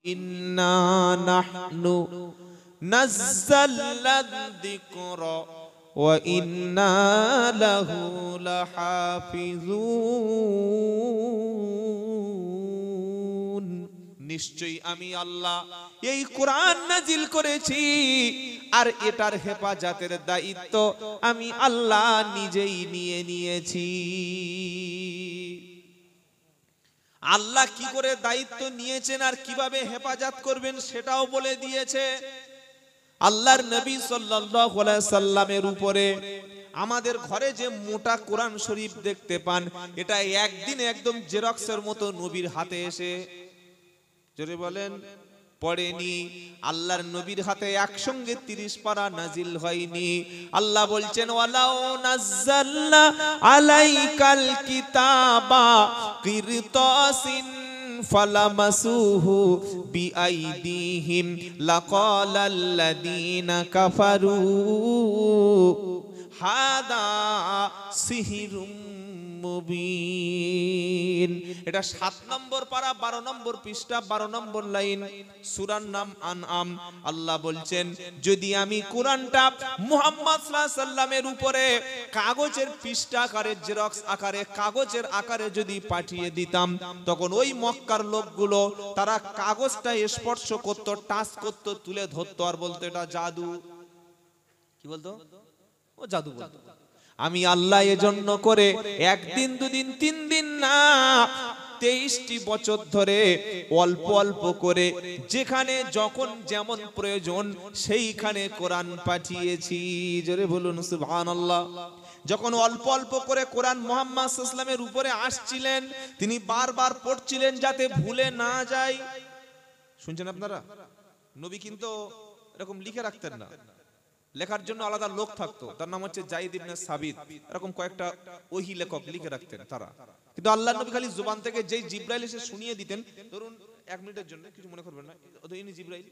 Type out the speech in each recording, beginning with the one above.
ইন্না নাহনু নাযালনা যিকরা ওয়া ইন্না লাহু লাহাফিজুন। নিশ্চয়ই আমি আল্লাহ এই কোরআন নাজিল করেছি, আর এটার হেফাজতের দায়িত্ব আমি আল্লাহ নিজেই নিয়ে নিয়েছি। আল্লাহ কি করে দায়িত্ব নিয়েছেন আর কিভাবে হেফাজত করবেন সেটাও বলে দিয়েছে। আল্লাহর নবী সাল্লাল্লাহু আলাইহি সাল্লামের উপরে আমাদের ঘরে যে মোটা কোরআন শরীফ দেখতে পান, এটা একদিন একদম জেরক্সের মতো নবীর হাতে এসে, জোরে বলেন, পড়েনি। আল্লাহর নবীর হাতে একসঙ্গে 30 পারা নাজিল হয়নি। আল্লাহ বলছেন ওয়ালাউ নাযালনা আলাইকাল কিতাবা কিরতাসিন ফালামাসুহু বিআইদিহিম লাকালাল্লাযীনা কাফারু হাদা সিহরুম মুবিন। এটা 7 নম্বর পারা 12 নম্বর পৃষ্ঠা 12 নম্বর লাইন, সূরার নাম আনআম। আল্লাহ বলছেন যদি আমি কোরআনটা মুহাম্মদ সাল্লাল্লাহু আলাইহি সাল্লামের উপরে কাগজের পৃষ্ঠা আকারে, জেরক্স আকারে, কাগজের আকারে যদি পাঠিয়ে দিতাম, তখন ওই মক্কার লোকগুলো তারা কাগজটা স্পর্শ করত, টাচ করত, তুলে ধরতো আর বলতো এটা জাদু। কি বলতো? ও জাদু বলতো। আমি আল্লাহ এজন্য করে একদিন দুদিন 3 দিন না 23টি বছর ধরে অল্প অল্প করে যেখানে যখন যেমন প্রয়োজন সেইখানে কোরআন পাঠিয়েছি। জোরে বলুন সুবহানাল্লাহ। যখন অল্প অল্প করে কোরআন মুহাম্মদ সাল্লাল্লাহু আলাইহি ওয়াসাল্লামের উপরে আসছিলেন, তিনি বারবার পড়ছিলেন যাতে ভুলে না যায়। শুনছেন আপনারা? নবী কিন্তু এরকম লিখে রাখতেন না, লেখার জন্য আলাদা লোক থাকতো, তার নাম হচ্ছে যায়েদ ইবনে সাবিত। এরকম কয়েকটা ওহী লেখক লিখে রাখতেন তারা। কিন্তু আল্লাহর নবী খালি জবান থেকে যেই জিবরাইল এসে শুনিয়ে দিতেন, ধরুন 1 মিনিটের জন্য, কিছু মনে করবেন না, ইনি জিবরাইল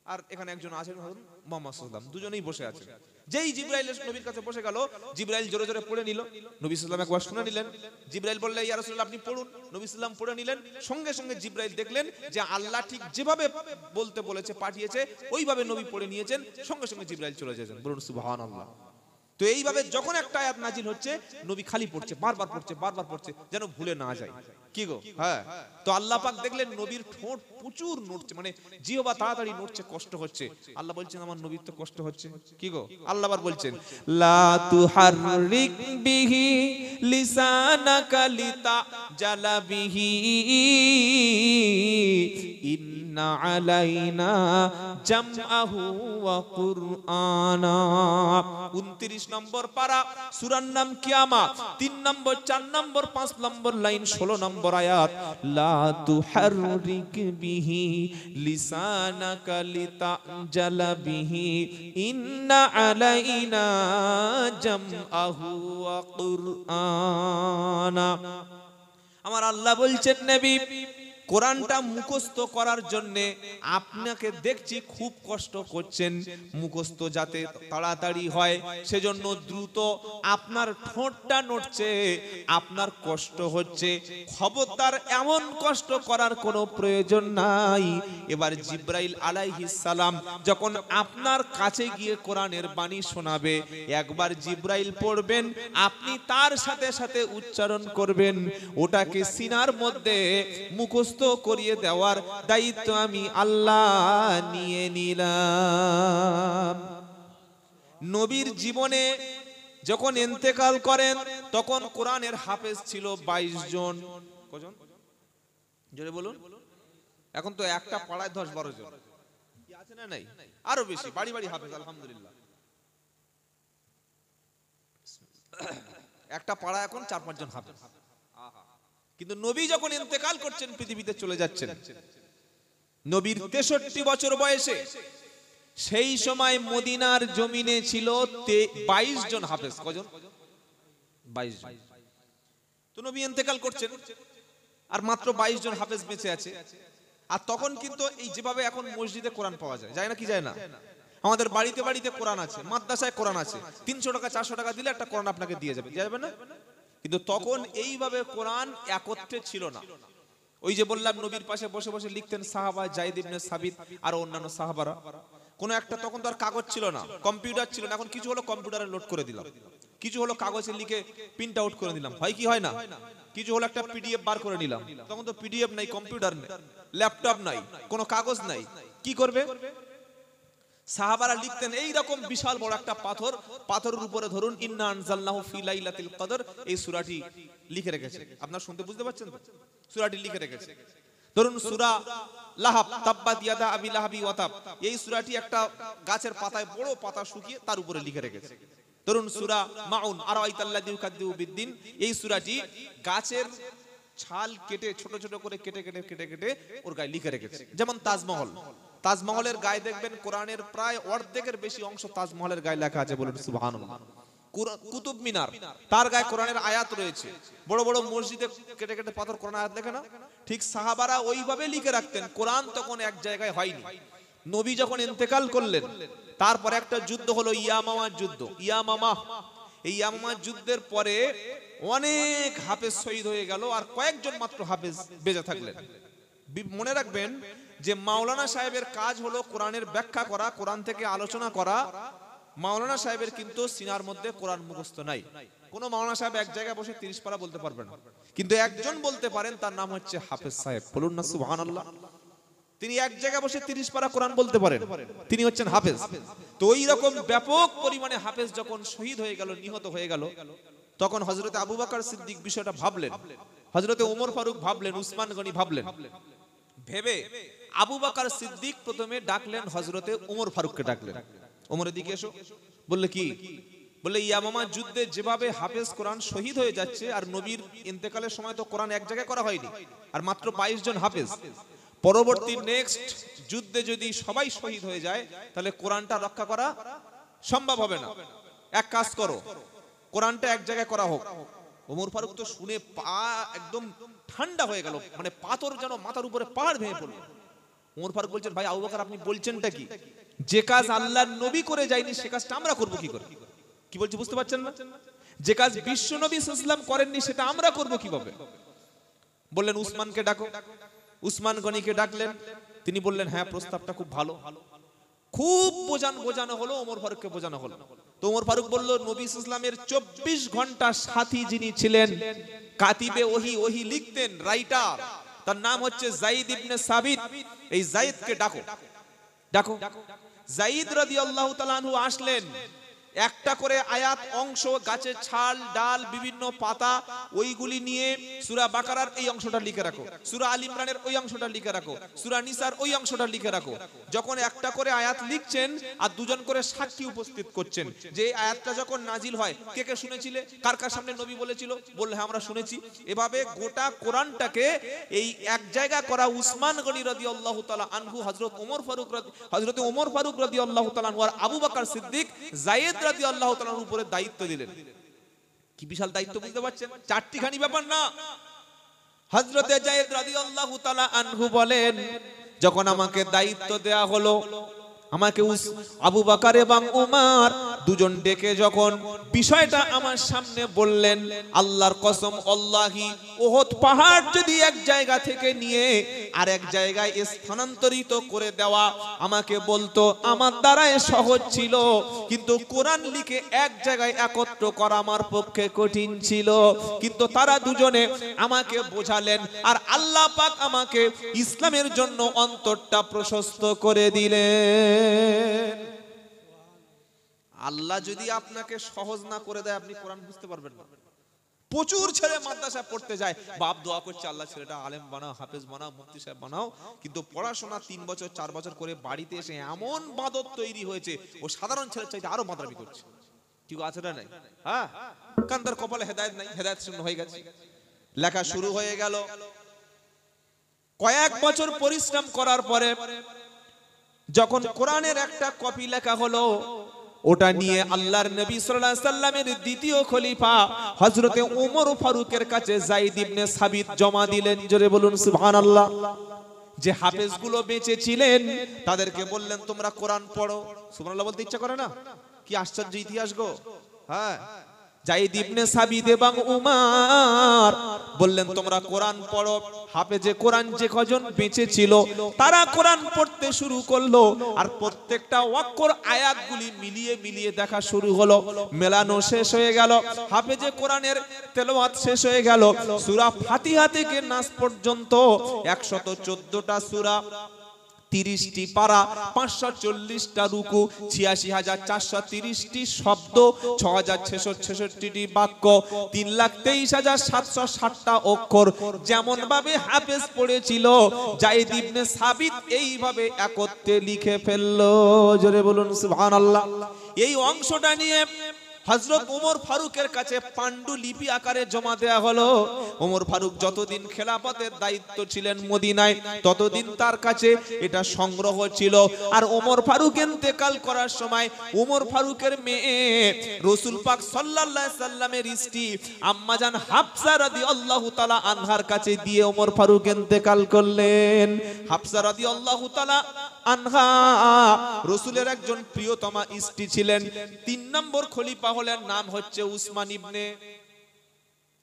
আর এখানে একজন আছেন ধরুন মুহাম্মদ সাল্লাল্লাহু আলাইহি ওয়াসাল্লাম, দুজনেই বসে আছেন। যেই জিবরাইল নবীর কাছে বসে গেল, জিবরাইল জোরে জোরে পড়ে নিল, নবী সাল্লাল্লাহু আলাইহি ওয়াসাল্লাম একবার শুনে নিলেন। জিবরাইল বললেন ইয়া রাসূলুল্লাহ আপনি পড়ুন। নবী সাল্লাল্লাহু আলাইহি ওয়াসাল্লাম পড়ে নিলেন। সঙ্গে সঙ্গে জিবরাইল দেখলেন যে আল্লাহ ঠিক যেভাবে বলতে বলেছে পাঠিয়েছে ওইভাবে নবী পড়ে নিয়েছেন। সঙ্গে সঙ্গে জিবরাইল চলে যাচ্ছেন। বলুন সুবহানাল্লাহ। তো এইভাবে যখন একটা আয়াত নাজিল হচ্ছে, নবী খালি পড়ছে, বারবার পড়ছে, বারবার পড়ছে, যেন ভুলে না যায়। কি গো? হ্যাঁ। তো আল্লাহ পাক দেখলেন নবীর ঠোঁট প্রচুর নড়ছে, মানে জিহ্বা তাড়াতাড়ি নড়ছে, কষ্ট হচ্ছে। আল্লাহ বলছেন আমার নবীর তো কষ্ট হচ্ছে। কি গো? আল্লাহ আবার বলছেন লা তুহাররিক বিহি লিসানাকা লিতাজালা বিহি ইন্না আলাইনা জামআহু ওয়া কুরআনা। 29 নম্বর পারা, সূরার নাম কিয়ামা, 3 নম্বর, 4 নম্বর, 5 নম্বর লাইন, 16 নম্বর আয়াত। লা তুহাররিক বিহি লিসানাকা লিতাজালা বিহি ইন্না আলাইনা জামআহু ওয়া কুরআনা। আমার আল্লাহ বলছেন নবী কোরআনটা মুখস্থ করার জন্য আপনাকে দেখছি খুব কষ্ট করছেন, মুখস্থ যাতে তাড়াতাড়ি হয় সেজন্য দ্রুত আপনার ঠোঁটটা নড়ছে, আপনার কষ্ট হচ্ছে। খবরদার এমন কষ্ট করার কোনো প্রয়োজন নাই। এবার জিবরাইল আলাইহিস সালাম যখন আপনার কাছে গিয়ে কোরআনের বাণী শোনাবে, একবার জিবরাইল পড়বেন, আপনি তার সাথে সাথে উচ্চারণ করবেন, ওটাকে সিনার মধ্যে মুখস্থ করিয়ে দেওয়ার দায়িত্ব আমি আল্লাহ নিয়ে নিলাম। নবীর জীবনে যখন ইন্তেকাল করেন তখন কোরআনের হাফেজ ছিল 22 জন। কজন? জোরে বলুন। এখন তো একটা পাড়ায় 10-12 জন কি আছে না? নাই, আরো বেশি, বাড়ি বাড়ি হাফেজ আলহামদুলিল্লাহ। একটা পাড়া এখন 4-5 জন হাফেজ। কিন্তু নবী যখন ইন্তেকাল করছেন, পৃথিবীতে চলে যাচ্ছেন, নবীর 63 বছর বয়সে, সেই সময় মদিনার জমিনে ছিল 22 জন হাফেজ। কজন? 22 জন। তো নবী ইন্তেকাল করছেন আর মাত্র 22 জন হাফেজ বেঁচে আছে। আর তখন কিন্তু এই যেভাবে এখন মসজিদে কোরআন পাওয়া যায়, যায় না কি যায় না? আমাদের বাড়িতে বাড়িতে কোরআন আছে, মাদ্রাসায় কোরআন আছে, 300 টাকা 400 টাকা দিলে একটা কোরআন আপনাকে দিয়ে যাবে, যাবে না? কিন্তু তখন এইভাবে কোরআন একত্রে ছিল না। ওই যে বললাম নবীর পাশে বসে বসে লিখতেন সাহাবা যায়েদ ইবনে সাবিত আর অন্যান্য সাহাবারা। কোন একটা, তখন তো আর কাগজ ছিল না, কম্পিউটার ছিল না, এখন কিছু হলো কম্পিউটারে লোড করে দিলাম, কিছু হলো কাগজে লিখে প্রিন্ট আউট করে দিলাম, হয় কি হয় না? কিছু হলো একটা পিডিএফ বার করে নিলাম, তখন তো পিডিএফ নাই, কম্পিউটার নেই, ল্যাপটপ নাই, কোনো কাগজ নাই, কি করবে? সাহাবারা লিখতেন এই রকম বিশাল বড় একটা পাথর, পাথরের উপরে ধরুন ইন্না আনজালনাহু ফি লাইলাতিল কদর, এই সূরাটি লিখে রেখেছে। আপনারা শুনতে বুঝতে পারছেন তো? সূরাটি লিখে রেখেছে। ধরুন সূরা লাহাব, তাব্বাত ইয়াদা আবি লাহাবি ওয়া তাব, এই সূরাটি একটা গাছের পাতায়, বড় পাতা শুকিয়ে তার উপরে লিখে রেখেছে। ধরুন সূরা মাউন, আরাইতাল্লাযী ইউকাযযিবু বিদ্দিন, এই সূরাটি গাছের ছাল কেটে ছোট ছোট করে কেটে কেটে কেটে কেটে ওর গায়ে লিখে রেখেছে। যেমন তাজমহল, তাজমহলের গায়ে দেখবেন কোরআনের প্রায় অর্ধেকের বেশি অংশ তাজমহলের গায়ে লেখা আছে, বলুন সুবহানাল্লাহ। কুতুব মিনার, তার গায়ে কোরআনের আয়াত রয়েছে। বড় বড় মসজিদে কেটে কেটে পাথর কোরআন আয়াত লেখে না? ঠিক সাহাবারা ওইভাবে লিখে রাখতেন। কোরআন তখন এক জায়গায় হয়নি। নবী যখন ইন্তেকাল করলেন, তারপর একটা যুদ্ধ হলো ইয়ামামার যুদ্ধ। ইয়ামামা, এই ইয়ামামা যুদ্ধের পরে অনেক হাফেজ শহীদ হয়ে গেল, আর কয়েকজন মাত্র হাফেজ বেঁচে থাকলেন। মনে রাখবেন যে মাওলানা সাহেবের কাজ হলো কোরআনের ব্যাখ্যা করা, কোরআন থেকে আলোচনা করা। মাওলানা সাহেবের কিন্তু সিনার মধ্যে কোরআন মুখস্থ নাই। কোন মাওলানা সাহেব এক জায়গায় বসে 30 পারা বলতে পারবেন না, কিন্তু একজন বলতে পারেন, তার নাম হচ্ছে হাফেজ সাহেব, বলুন না সুবহানাল্লাহ। তিনি এক জায়গায় বসে 30 পারা কোরআন বলতে পারেন, তিনি হচ্ছেন হাফেজ। তো ওই রকম ব্যাপক পরিমাণে হাফেজ যখন শহীদ হয়ে গেল, নিহত হয়ে গেল, তখন হযরতে আবু বকর সিদ্দিক বিষয়টা ভাবলেন, হযরতে ওমর ফারুক ভাবলেন, উসমান গনি ভাবলেন। ভেবে আবু বকর সিদ্দিক প্রথমে ডাকলেন হযরতে ওমর ফারুককে, ডাকলেন, ওমর এদিকে এসো। বললে কি? বললে ইয়ামামা যুদ্ধে যেভাবে হাফেজ কোরআন শহীদ হয়ে যাচ্ছে, আর নবীর ইন্তেকালের সময় তো কোরআন এক জায়গায় করা হয়নি, আর মাত্র 22 জন হাফেজ, পরবর্তী নেক্সট যুদ্ধে যদি সবাই শহীদ হয়ে যায়, তাহলে কোরআনটা রক্ষা করা সম্ভব হবে না। এক কাজ করো, কোরআনটা এক জায়গায় করা হোক। ওমর ফারুক তো শুনে পা একদম ঠান্ডা হয়ে গেল, মানে পাথর যেন মাথার উপরে পাহাড় ভেঙে পড়ল। ওমর ফারুক বলছেন, ভাই আবু বকর, আপনি বলছেনটা কি? যে কাজ আল্লাহর নবী করে যায়নি, সে কাজটা আমরা করব কি করে? কি বলছি বুঝতে পারছেন না? যে কাজ বিশ্ব নবী সাল্লাল্লাহু আলাইহি ওয়াসাল্লাম করেননি, সেটা আমরা করব কিভাবে? বললেন উসমানকে ডাকো। উসমান গনিকে ডাকলেন, তিনি বললেন হ্যাঁ, প্রস্তাবটা খুব ভালো। খুব বোঝানো হলো, ওমর ফারুককে বোঝানো হলো। তো ওমর ফারুক বলল, নবী সাল্লাল্লাহু আলাইহি ওয়াসাল্লামের 24 ঘন্টা সাথী যিনি ছিলেন, কাতিবে ওহী লিখতেন, রাইটার, তার নাম হচ্ছে যায়েদ ইবনে সাবিত, এই যায়েদকে ডাকো। যায়েদ রাদিয়াল্লাহু তাআলা আনহু আসলেন। একটা করে আয়াত অংশ, গাছের ছাল ডাল বিভিন্ন পাতা, ওইগুলি নিয়ে সূরা বাকারার এই অংশটা লিখে রাখো, সূরা আল ইমরানের ওই অংশটা লিখে রাখো, সূরা নিসার ওই অংশটা লিখে রাখো। যখন একটা করে আয়াত লিখছেন আর দুজন করে সাক্ষী উপস্থিত করছেন, যে আয়াতটা যখন নাজিল হয়, কে কে শুনেছিলে, কার কার সামনে নবী বলেছিল, বললে হ্যাঁ আমরা শুনেছি। এভাবে গোটা কোরআনটাকে এই এক জায়গা করা উসমান গনি রাদিয়াল্লাহু তাআলা আনহু, হযরতে ওমর ফারুক রাদিয়াল্লাহু তাআলা আনহু আর আবু বকর সিদ্দিক যায়েদ রাদিয়াল্লাহু তাআলার উপরে দায়িত্ব দিলেন। কি বিশাল দায়িত্ব, বুঝতে পারছেন? চারটিখানি ব্যাপার না। হযরতে যায়েদ রাদিয়াল্লাহু তাআলা আনহু বলেন, যখন আমাকে দায়িত্ব দেয়া হলো, আমাকে আবু বকর এবং উমর দুজন ডেকে যখন বিষয়টা আমার সামনে বললেন, আল্লাহর কসম, আল্লাহি, ওহদ পাহাড় যদি এক জায়গা থেকে নিয়ে আর এক জায়গায় স্থানান্তরিত করে দেওয়া আমাকে বলতো, আমার দ্বারাই সহজ ছিল, কিন্তু কোরআন লিখে এক জায়গায় একত্র করা আমার পক্ষে কঠিন ছিল। কিন্তু তারা দুজনে আমাকে বোঝালেন, আর আল্লাহ পাক আমাকে ইসলামের জন্য অন্তরটা প্রশস্ত করে দিলেন। আল্লাহ যদি আপনাকে সহজ না করে দেয়, আপনি কোরআন বুঝতে পারবেন না। প্রচুর ছেলে মাদ্রাসা পড়তে যায়, বাপ দোয়া করছে, আল্লাহ ছেলেটা আলেম বানাও, হাফেজ বানাও, মুফতি সাহেব বানাও, কিন্তু পড়াশোনা 3 বছর 4 বছর করে বাড়িতে এসে এমন বাদত তৈরি হয়েছে, ও সাধারণ ছেলের চাইতে আরো বাদরামি করছে। কি আছে না নাই? হ্যাঁ, কারণ তার কপালে হেদায়েত নাই, হেদায়েত শূন্য হয়ে গেছে। লেখা শুরু হয়ে গেল। কয়েক বছর পরিশ্রম করার পরে যখন কোরআনের একটা কপি লেখা হলো, ওটা নিয়ে আল্লাহর নবী সাল্লাল্লাহু আলাইহি সাল্লামের দ্বিতীয় খলিফা হযরতে ওমর ফারুকের কাছে যায়েদ ইবনে সাবিত জমা দিলেন। জোরে বলুন সুবহানাল্লাহ। যে হাফেজগুলো বেঁচে ছিলেন তাদেরকে বললেন, তোমরা কোরআন পড়ো। সুবহানাল্লাহ বলতে ইচ্ছা করে না? কি আশ্চর্য ইতিহাস গো। হ্যাঁ, যায়েদ ইবনে সাবিত এবং উমার বললেন তোমরা কোরআন পড়ো। হাফেজে কোরআন যে কজন বেঁচে ছিল তারা কোরআন পড়তে শুরু করলো, আর প্রত্যেকটা অক্ষর আয়াতগুলি মিলিয়ে মিলিয়ে দেখা শুরু হলো। মেলানো শেষ হয়ে গেল, হাফেজে কোরআনের তেলাওয়াত শেষ হয়ে গেল। সূরা ফাতিহা থেকে নাস পর্যন্ত 114টা সূরা, 30টি পারা, 540টা রুকু, 86,430টি শব্দ, 6,666টি বাক্য, 3,23,760টা অক্ষর যেমন ভাবে হাফেজ পড়েছিল যায়েদ ইবনে সাবিত এইভাবে একত্রে লিখে ফেললো। জোরে বলুন সুবহানাল্লাহ। এই অংশটা নিয়ে হযরত ওমর ফারুকের কাছে পাণ্ডুলিপি আকারে জমা দেয়া হলো। ওমর ফারুক যতদিন খেলাফতের দায়িত্ব ছিলেন মদিনায় ততদিন তার কাছে এটা সংগ্রহ ছিল। আর ওমর ফারুক ইন্তেকাল করার সময় ওমর ফারুকের মেয়ে রাসূল পাক সাল্লাল্লাহু আলাইহি সাল্লামের স্ত্রী আম্মা জান হাফসা রাদিয়াল্লাহু তাআলা আনহার কাছে দিয়ে ওমর ফারুক ইন্তেকাল করলেন। হাফসা রাদিয়াল্লাহু তাআলা আনহা রাসূলের একজন প্রিয়তমা স্ত্রী ছিলেন। 3 নম্বর খলিফা হলেন, নাম হচ্ছে উসমান ইবনে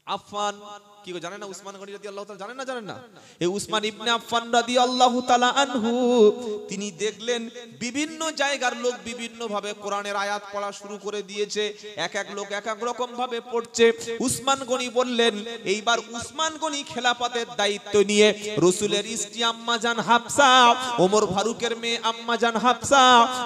আফফান। কি জানেন না উসমান গনি রাদিয়াল্লাহু তাআলা, জানেন না? জানেন না? এই উসমান ইবনে আফফান রাদিয়াল্লাহু তাআলা আনহু তিনি দেখলেন বিভিন্ন জায়গার লোক বিভিন্ন ভাবে কোরআনের আয়াত পড়া শুরু করে দিয়েছে, এক এক লোক এক এক রকম ভাবে পড়ছে। উসমান গনি বললেন এইবার উসমান গনি খেলাফতের দায়িত্ব নিয়ে রাসূলের স্ত্রী আম্মা জান হাফসা, ওমর ফারুকের মেয়ে আম্মা জান হাফসা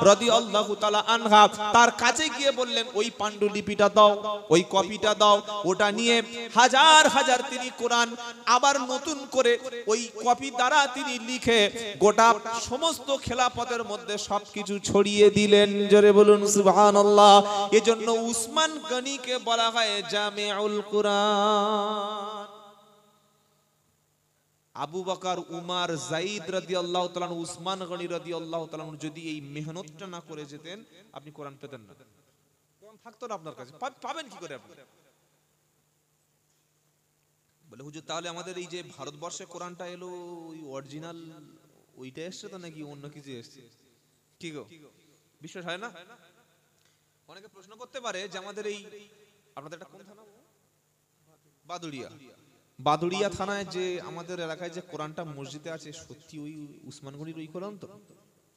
রাদিয়াল্লাহু তাআলা আনহা তার কাছে গিয়ে বললেন ওই পাণ্ডুলিপিটা দাও, ওই কপিটা দাও। ওটা নিয়ে হাজার হাজার তিনি কোরআন আবার নতুন করে ওই কপি দ্বারা তিনি লিখে গোটা সমস্ত খেলাফতের মধ্যে সবকিছু ছড়িয়ে দিলেন। জোরে বলুন সুবহানাল্লাহ। এজন্য উসমান গনিকে বলা হয় জামিউল কুরআন। আবু বকর, উমর, যায়েদ রাদিয়াল্লাহু তাআলা, উসমান গনি রাদিয়াল্লাহু তাআলা যদি এই মেহনতটা না করে যেতেন আপনি কোরআন পেতেন না। কোরআন থাকতো না আপনার কাছে, পাবেন কি করে আপনি? বলে হুজুর তাহলে আমাদের এই যে ভারতবর্ষে কোরআনটা এলো ওই অরিজিনাল ওইটা এসছে তো নাকি অন্য কিছু এসছে? কি গো বিশ্বাস হয় না? অনেকে প্রশ্ন করতে পারে যে আমাদের এই আপনাদের এটা কোন থানা? বাদুড়িয়া। বাদুড়িয়া থানায় যে আমাদের এলাকায় যে কোরআনটা মসজিদে আছে সত্যি ওই উসমান গনির ওই কোরআন তো?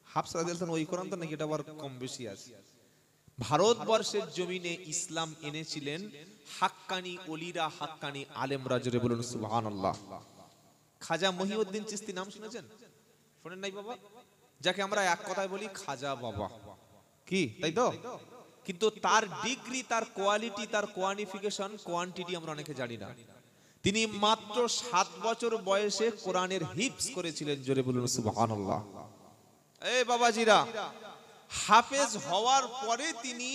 হাফসা রাদিয়াল্লাহু তাআলা ওই কোরআন তো নাকি এটা আবার কম বেশি আছে? ভারতবর্ষের জমিনে ইসলাম এনেছিলেন হাক্কানি ওলিরা, হাক্কানি আলেমরা। জোরে বলুন সুবহানাল্লাহ। খাজা মহিউদ্দিন চিশতি নাম শুনেছেন? শুনেন নাই বাবা? যাকে আমরা এক কথায় বলি খাজা বাবা, কি তাই তো? কিন্তু তার ডিগ্রি, তার কোয়ালিটি, তার কোয়ালিফিকেশন, কোয়ান্টিটি আমরা অনেকে জানি না। তিনি মাত্র 7 বছর বয়সে কোরআনের হিফজ করেছিলেন। জোরে বলুন সুবহানাল্লাহ। এই বাবাজিরা, হাফেজ হওয়ার পরে তিনি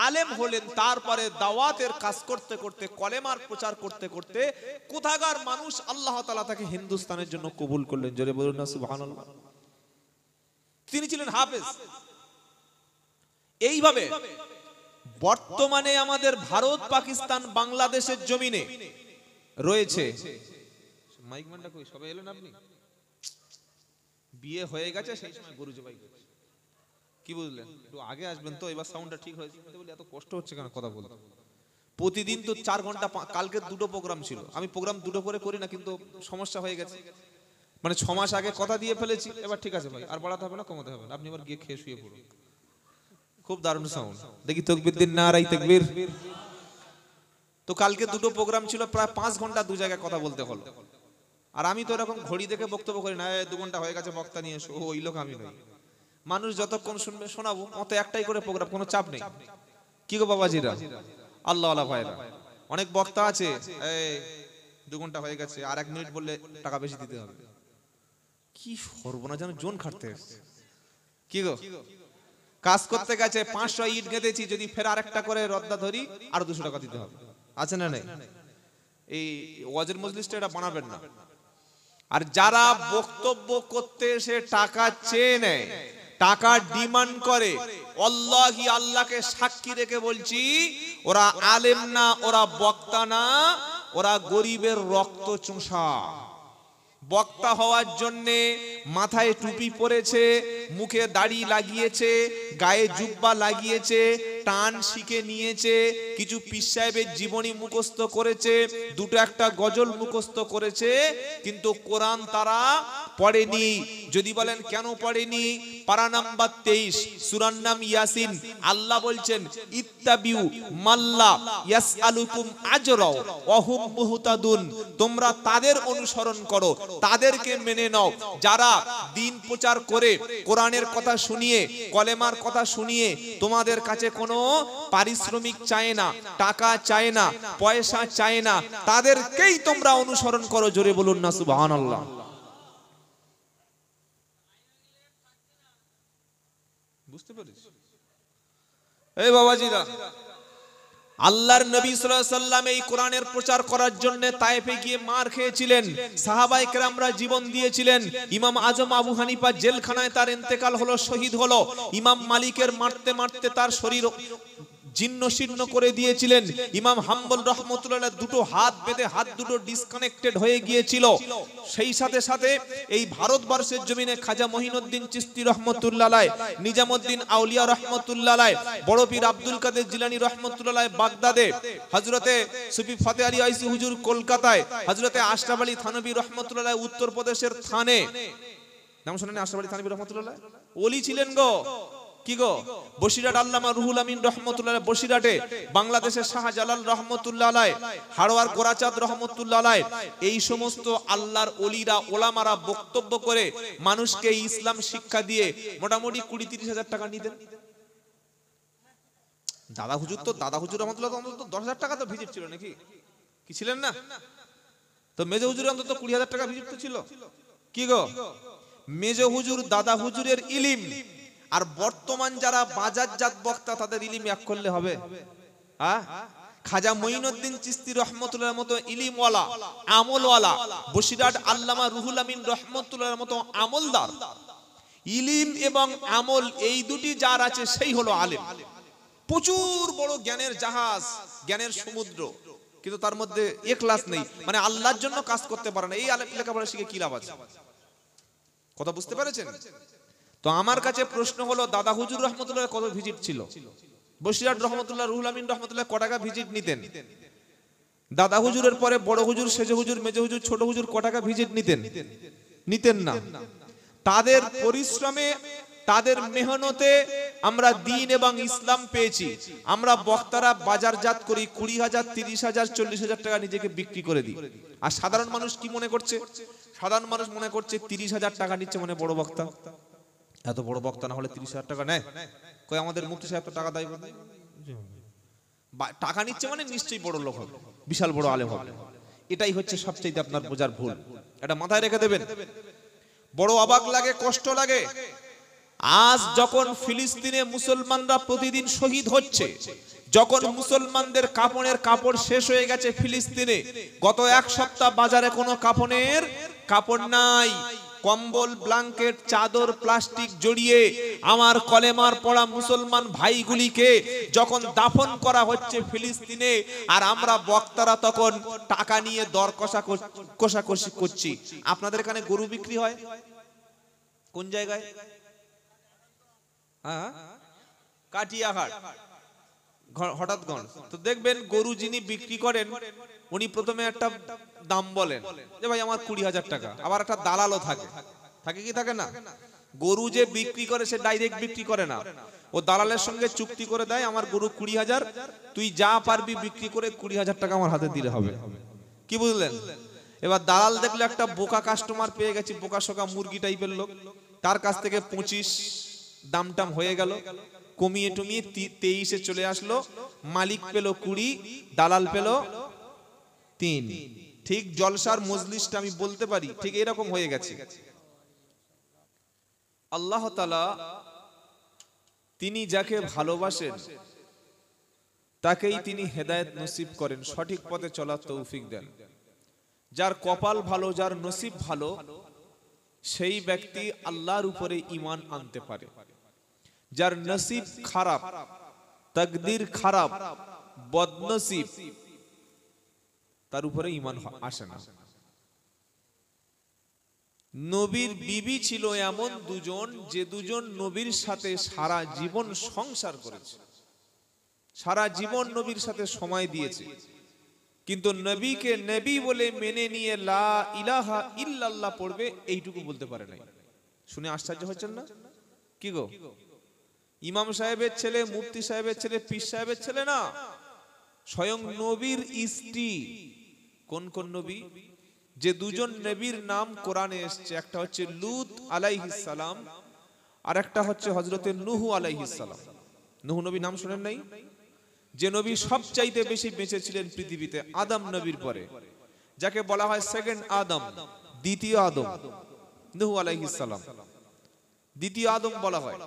আলেম হলেন, তারপরে দাওয়াতের কাজ করতে করতে, কলেমার প্রচার করতে করতে কোথাকার মানুষ আল্লাহ তাআলা তাকে হিন্দুস্তানের জন্য কবুল করলেন। জোরে বলুন না সুবহানাল্লাহ। তিনি ছিলেন হাফেজ। এইভাবে বর্তমানে আমাদের ভারত, পাকিস্তান, বাংলাদেশের জমিনে রয়েছে। মাইক ম্যানটা কই? সবাই এলেন? আপনি বিয়ে হয়ে গেছে সেই সময় গরু জবাই করছে, কি বুঝলেন? একটু আগে আসবেন তো, এবার সাউন্ডটা ঠিক হয়েছে। বলি এত কষ্ট হচ্ছে কেন কথা বলতে? প্রতিদিন তো 4 ঘন্টা, কালকে 2টো প্রোগ্রাম ছিল। আমি প্রোগ্রাম 2টো করে করি না, কিন্তু সমস্যা হয়ে গেছে। মানে 6 মাস আগে কথা দিয়ে ফেলেছি। এবার ঠিক আছে ভাই, আর বাড়াতে হবে না, কমাতে হবে না। আপনি এবার গিয়ে খেয়ে শুয়ে পড়ুন। খুব দারুণ সাউন্ড। দেখি তাকবীর দিন, নারায়ে তাকবীর। তো কালকে 2টো প্রোগ্রাম ছিল, প্রায় 5 ঘন্টা 2 জায়গায় কথা বলতে হলো। আর আমি তো এরকম ঘড়ি দেখে বক্তব্য করি না, 2 ঘন্টা হয়ে গেছে বক্তা নিয়ে এসো, ওই লোক আমি নই। মানুষ যতক্ষণ শুনবে শোনাবো, অত একটাই করে প্রোগ্রাম, কোনো চাপ নেই। কি গো বাবাজিরা, আল্লাহ আল্লাহ ভাইরা, অনেক বক্তা আছে এই 2 ঘন্টা হয়ে গেছে, আর 1 মিনিট বললে টাকা বেশি দিতে হবে। কি সর্বনাশ, যেন জোন খাটতে এসেছে। কি গো, কাজ করতে গেছে 500 ইট গেঁথেছি, যদি ফের আরেকটা করে রদ্দা ধরি আর 200 টাকা দিতে হবে। আছে না নেই? এই ওয়াজের মজলিসটা এটা বানাবেন না। আর যারা বক্তব্য করতে এসে টাকা চেয়ে নেয়, টাকা ডিমান্ড করে, আল্লাহি আল্লাহকে সাক্ষী রেখে বলছি, ওরা আলেম না, ওরা বক্তা না, ওরা গরিবের রক্ত চোষা। বক্তা হওয়ার জন্যে মাথায় টুপি পরেছে, মুখে দাড়ি লাগিয়েছে, গায়ে জুব্বা লাগিয়েছে, টান শিখে নিয়েছে, কিছু পীর সাহেবের জীবনী মুখস্থ করেছে, দুটো একটা গজল মুখস্থ করেছে, কিন্তু কোরআন তারা পড়েনি। যদি বলেন কেন পড়েনি, পারা নাম্বার 23 সূরার নাম ইয়াসিন, আল্লাহ বলছেন ইত্তাবিউ মাল্লা ইয়াসআলুকুম আজরা ওয়া হুম মুহতাদুন, তোমরা তাদের অনুসরণ করো, তাদেরকে মেনে নাও যারা দ্বীন প্রচার করে, কোরআনের কথা শুনিয়ে, কলেমার কথা শুনিয়ে তোমাদের কাছে কোনো পারিশ্রমিক চায় না, টাকা চায় না, পয়সা চায় না, তাদেরকেই তোমরা অনুসরণ করো। জোরে বলুন না সুবহানাল্লাহ। বুঝতে পেরেছ? এই বাবাজিরা, আল্লাহর নবী সাল্লাল্লাহু আলাইহি সাল্লাম এই কোরআনের প্রচার করার জন্য তায়েফে গিয়ে মার খেয়েছিলেন, সাহাবায়ে কেরামরা জীবন দিয়েছিলেন। ইমাম আজম আবু হানিফা জেলখানায় তার ইন্তেকাল হলো, শহীদ হলো। ইমাম মালিকের মারতে মারতে তার শরীর জীর্ণ শীর্ণ করে দিয়েছিলেন। ইমাম হাম্বল রহমতুল্লাহ দুটো হাত বেঁধে হাত দুটো ডিসকানেক্টেড হয়ে গিয়েছিল। সেই সাথে সাথে এই ভারতবর্ষের জমিনে খাজা মঈনুদ্দিন চিশতি রহমতুল্লাহ আলাইহি, নিজামউদ্দিন আউলিয়া রহমতুল্লাহ আলাইহি, বড় পীর আব্দুল কাদের জিলানী রহমতুল্লাহ আলাইহি বাগদাদে, হযরতে সুফি ফাতে আলী আইসি হুজুর কলকাতায়, হযরতে আশরাফ আলী থানভী রহমতুল্লাহ আলাইহি উত্তরপ্রদেশের থানে। নাম শুনেন আশরাফ আলী থানভী রহমতুল্লাহ আলাইহি? ওলি ছিলেন গো। কি গো? বসিরহাট আল্লামা রুহুল আমিন রহমতুল্লাহ আলাইহি বসিরহাটে, বাংলাদেশের শাহজালাল রহমতুল্লাহ আলাইহি, হাড়োয়ার গোরাচাঁদ রহমতুল্লাহ আলাইহি, এই সমস্ত আল্লাহর ওলিরা ওলামারা বক্তব্য করে মানুষকে ইসলাম শিক্ষা দিয়ে মোটামুটি 20-30 হাজার টাকা নিতেন। দাদা হুজুর রহমতুল্লাহ অন্তত 10,000 টাকা তো ভিজিট ছিল নাকি? কি ছিলেন না? তো মেজো হুজুর অন্তত 20,000 টাকা ভিজিট তো ছিল। কি গো? মেজো হুজুর দাদা হুজুরের ইলিম আর বর্তমান যারা বাজারজাত বক্তা তাদের ইলিম এক করলে হবে? খাজা মঈনুদ্দিন চিশতি রহমতুল্লাহর মতো ইলিমওয়ালা, আমলওয়ালা, বসিরহাট আল্লামা রুহুল আমিন রহমতুল্লাহর মতো আমলদার, ইলিম এবং আমল এই দুটি যার আছে সেই হলো আলেম। প্রচুর বড় জ্ঞানের জাহাজ, জ্ঞানের সমুদ্র, কিন্তু তার মধ্যে ইখলাস নেই, মানে আল্লাহর জন্য কাজ করতে পারে না। এই আলেম লেখাপড়া শিখে কি লাভ আছে? কথা বুঝতে পেরেছেন? তো আমার কাছে প্রশ্ন হলো, দাদা হুজুর রহমতুল্লাহ কত ভিজিট ছিল? বসিরহাট রহমতুল্লাহ রুহুল আমিন রহমতুল্লাহ ক টাকা ভিজিট নিতেন? দাদা হুজুরের পরে বড় হুজুর, সেজো হুজুর, মেজো হুজুর, ছোট হুজুর ক টাকা ভিজিট নিতেন? নিতেন না। তাদের পরিশ্রমে, তাদের মেহনতে আমরা দ্বীন এবং ইসলাম পেয়েছি। আমরা বক্তারা বাজারজাত করি 20,000, 30,000, 40,000 টাকা নিজেকে বিক্রি করে দিই। আর সাধারণ মানুষ কি মনে করছে? সাধারণ মানুষ মনে করছে 30,000 টাকা নিচ্ছে মানে বড় বক্তা। এত বড় বক্তা না হলে 30,000 টাকা নেয়? কই আমাদের মুফতি সাহেব তো টাকা দেয়, টাকা নিচ্ছে মানে নিশ্চয়ই বড় লোক হবে, বিশাল বড় আলেম হবে। এটাই হচ্ছে সবচেয়ে আপনার বোঝার ভুল। এটা মাথায় রেখে দেবেন। বড় অবাক লাগে, কষ্ট লাগে। আজ যখন ফিলিস্তিনে মুসলমানরা প্রতিদিন শহীদ হচ্ছে, যখন মুসলমানদের কাপড়ের কাপড় শেষ হয়ে গেছে ফিলিস্তিনে, গত এক সপ্তাহ বাজারে কোনো কাপড়ের কাপড় নাই, কম্বল, ব্ল্যাঙ্কেট, চাদর, প্লাস্টিক জড়িয়ে আমার কলেমার পড়া মুসলমান ভাইগুলিকে যখন দাফন করা হচ্ছে ফিলিস্তিনে, আর আমরা বক্তারা তখন টাকা নিয়ে দর কষাকষি করছি। আপনাদের এখানে গরু বিক্রি হয় কোন জায়গায়? কাটিয়াহাট, হঠাৎগঞ্জ। তো দেখবেন গরু যিনি বিক্রি করেন উনি প্রথমে একটা দাম বলেন যে ভাই আমার 20,000 টাকা, আবার একটা দালালও থাকে, থাকে কি থাকে না? গরু যে বিক্রি করে সে ডাইরেক্ট বিক্রি করে না, ও দালালের সঙ্গে চুক্তি করে দেয় আমার গরু 20,000, তুই যা পারবি বিক্রি করে 20,000 টাকা আমার হাতে দিলে হবে। কি বুঝলেন? এবার দালাল দেখলে একটা বোকা কাস্টমার পেয়ে গেছি, বোকা শোকা মুরগি টাইপের লোক, তার কাছ থেকে 25 দামটাম হয়ে গেল, কমিয়ে টমিয়ে 23-এ চলে আসলো। মালিক পেল 20, দালাল পেল 3। ঠিক জলসার মজলিসটা আমি বলতে পারি ঠিক এরকম হয়ে গেছে। আল্লাহ তাআলা তিনি যাকে ভালোবাসেন তাকেই তিনি হেদায়েত নসিব করেন, সঠিক পথে চলার তৌফিক দেন। যার কপাল ভালো, যার নসিব ভালো, সেই ব্যক্তি আল্লাহর উপরে ঈমান আনতে পারে। যার নসিব খারাপ, তাকদীর খারাপ, বদনসিব, তার উপরে ঈমান আসে না। নবীর বিবি ছিল এমন দুজন, যে দুজন নবীর সাথে সারা জীবন সংসার করেছে, সারা জীবন নবীর সাথে সময় দিয়েছে, কিন্তু নবীকে নবী বলে মেনে নিয়ে লা ইলাহা ইল্লাল্লাহ পড়বে এইটুকু বলতে পারে নাই। শুনে আশ্চর্য হচ্ছেন না? কি গো, ইমাম সাহেবের ছেলে, মুফতি সাহেবের ছেলে, পীর সাহেবের ছেলে না, স্বয়ং নবীর স্ত্রী। কোন কোন নবী? যে দুজন নবীর নাম কোরআনে এসেছে, একটা হচ্ছে লূত আলাইহিস সালাম, আর একটা হচ্ছে হযরতে নূহ আলাইহিস সালাম। নূহ নবী নাম শুনেন নাই? যে নবী সবচাইতে বেশি বেঁচে ছিলেন পৃথিবীতে আদম নবীর পরে, যাকে বলা হয় সেকেন্ড আদম, দ্বিতীয় আদম, নূহ আলাইহিস সালাম দ্বিতীয় আদম বলা হয়।